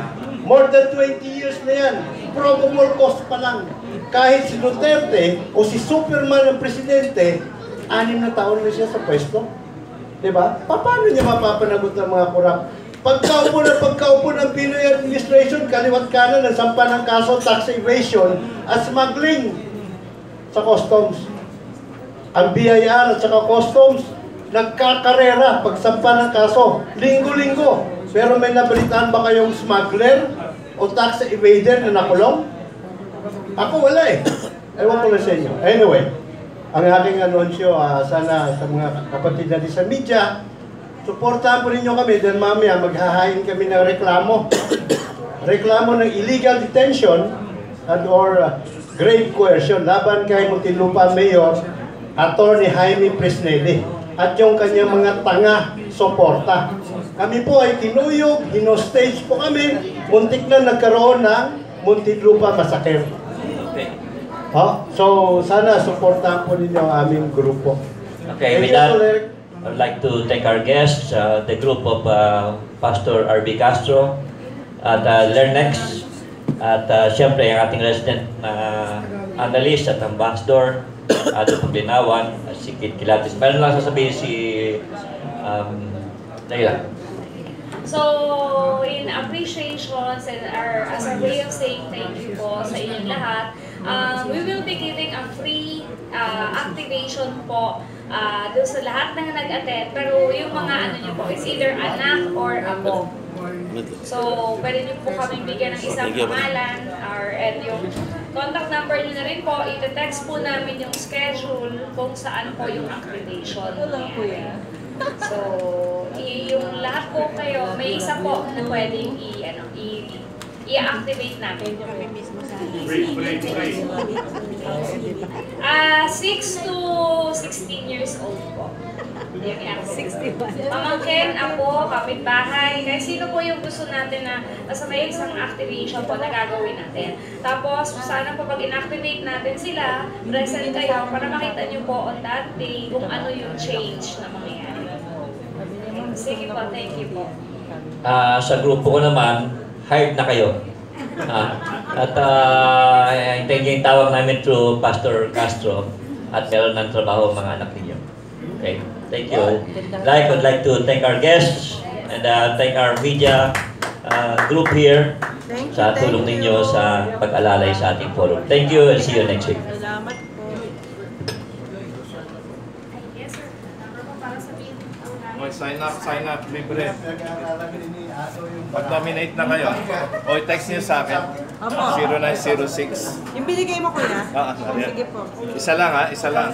J: more than 20 years na yan, probable cause pa lang. Kahit si Duterte o si Superman ng presidente, 6 na taon na siya sa pwesto. Diba? Paano niya mapapanagot ng mga kurap? Pagkaupo ng Pinoy administration, kaliwat kanan, nagsampa ng kaso tax evasion at smuggling.
E: sa customs. Ang BIR at saka customs, nagkakarera pagsampa ng kaso. Linggo-linggo. Pero may nabalitaan ba kayong smuggler o tax evader na nakulong? Ako wala eh. Ewan ko lang sa inyo. Anyway, ang aking anunsyo, sana sa mga kapatid natin sa media, suportahan po ninyo kami dahil mamaya maghahain kami ng reklamo. Reklamo ng illegal detention and or grave coercion laban kay Muntinlupa Mayor Attorney Jaime Fresnelli at yung kanyang mga tanga suporta. Kami po ay kinuyog, hinostage po kami, muntik na nagkaroon ng Muntinlupa Massacre. So, sana suportahan po ninyo ang aming grupo.
A: Okay, with that, I would like to thank our guests, the group of Pastor R.B. Castro, at Lernex, at siyempre ang ating resident na analyst at ambassador, at Paglinawan, si Kit Kilatis. Meron lang sasabihin si Leila.
C: So, in appreciations and as a way of saying thank you po sa inyong lahat, we will be giving a free activation po doon sa lahat ng nag-attend. Pero yung mga ano nyo po is either anak or apo. So, pwede nyo po kami bigyan ng isang pangalan and yung contact number nyo na rin po, ite-text po namin yung schedule kung saan po yung activation. So, yung lahat po kayo, may isa po na pwedeng i-activate natin.
D: Free.
C: 6 to 16 years old po. 61. Pamangkin, apo, kapitbahay, kahit sino po yung gusto natin na nasa may isang activation po na gagawin natin. Tapos, sana po pag in-activate natin sila, present kayo para makita nyo po on that day kung ano yung change na mangyayari. Sige po, thank you po.
A: Sa grupo ko naman, hired na kayo. At hintayin niyo yung tawag namin through Pastor Castro at meron ng trabaho ang mga anak ninyo. Okay, thank you. I would like to thank our guests and thank our media group here sa tulong ninyo sa pag-alalay sa ating forum. Thank you and see you next week.
F: Salamat po.
D: Sign up, libre. Pag-nominate na kayo, o text niyo sa akin, 0906.
F: Yung binigay mo kuya?
D: Isa lang isa lang.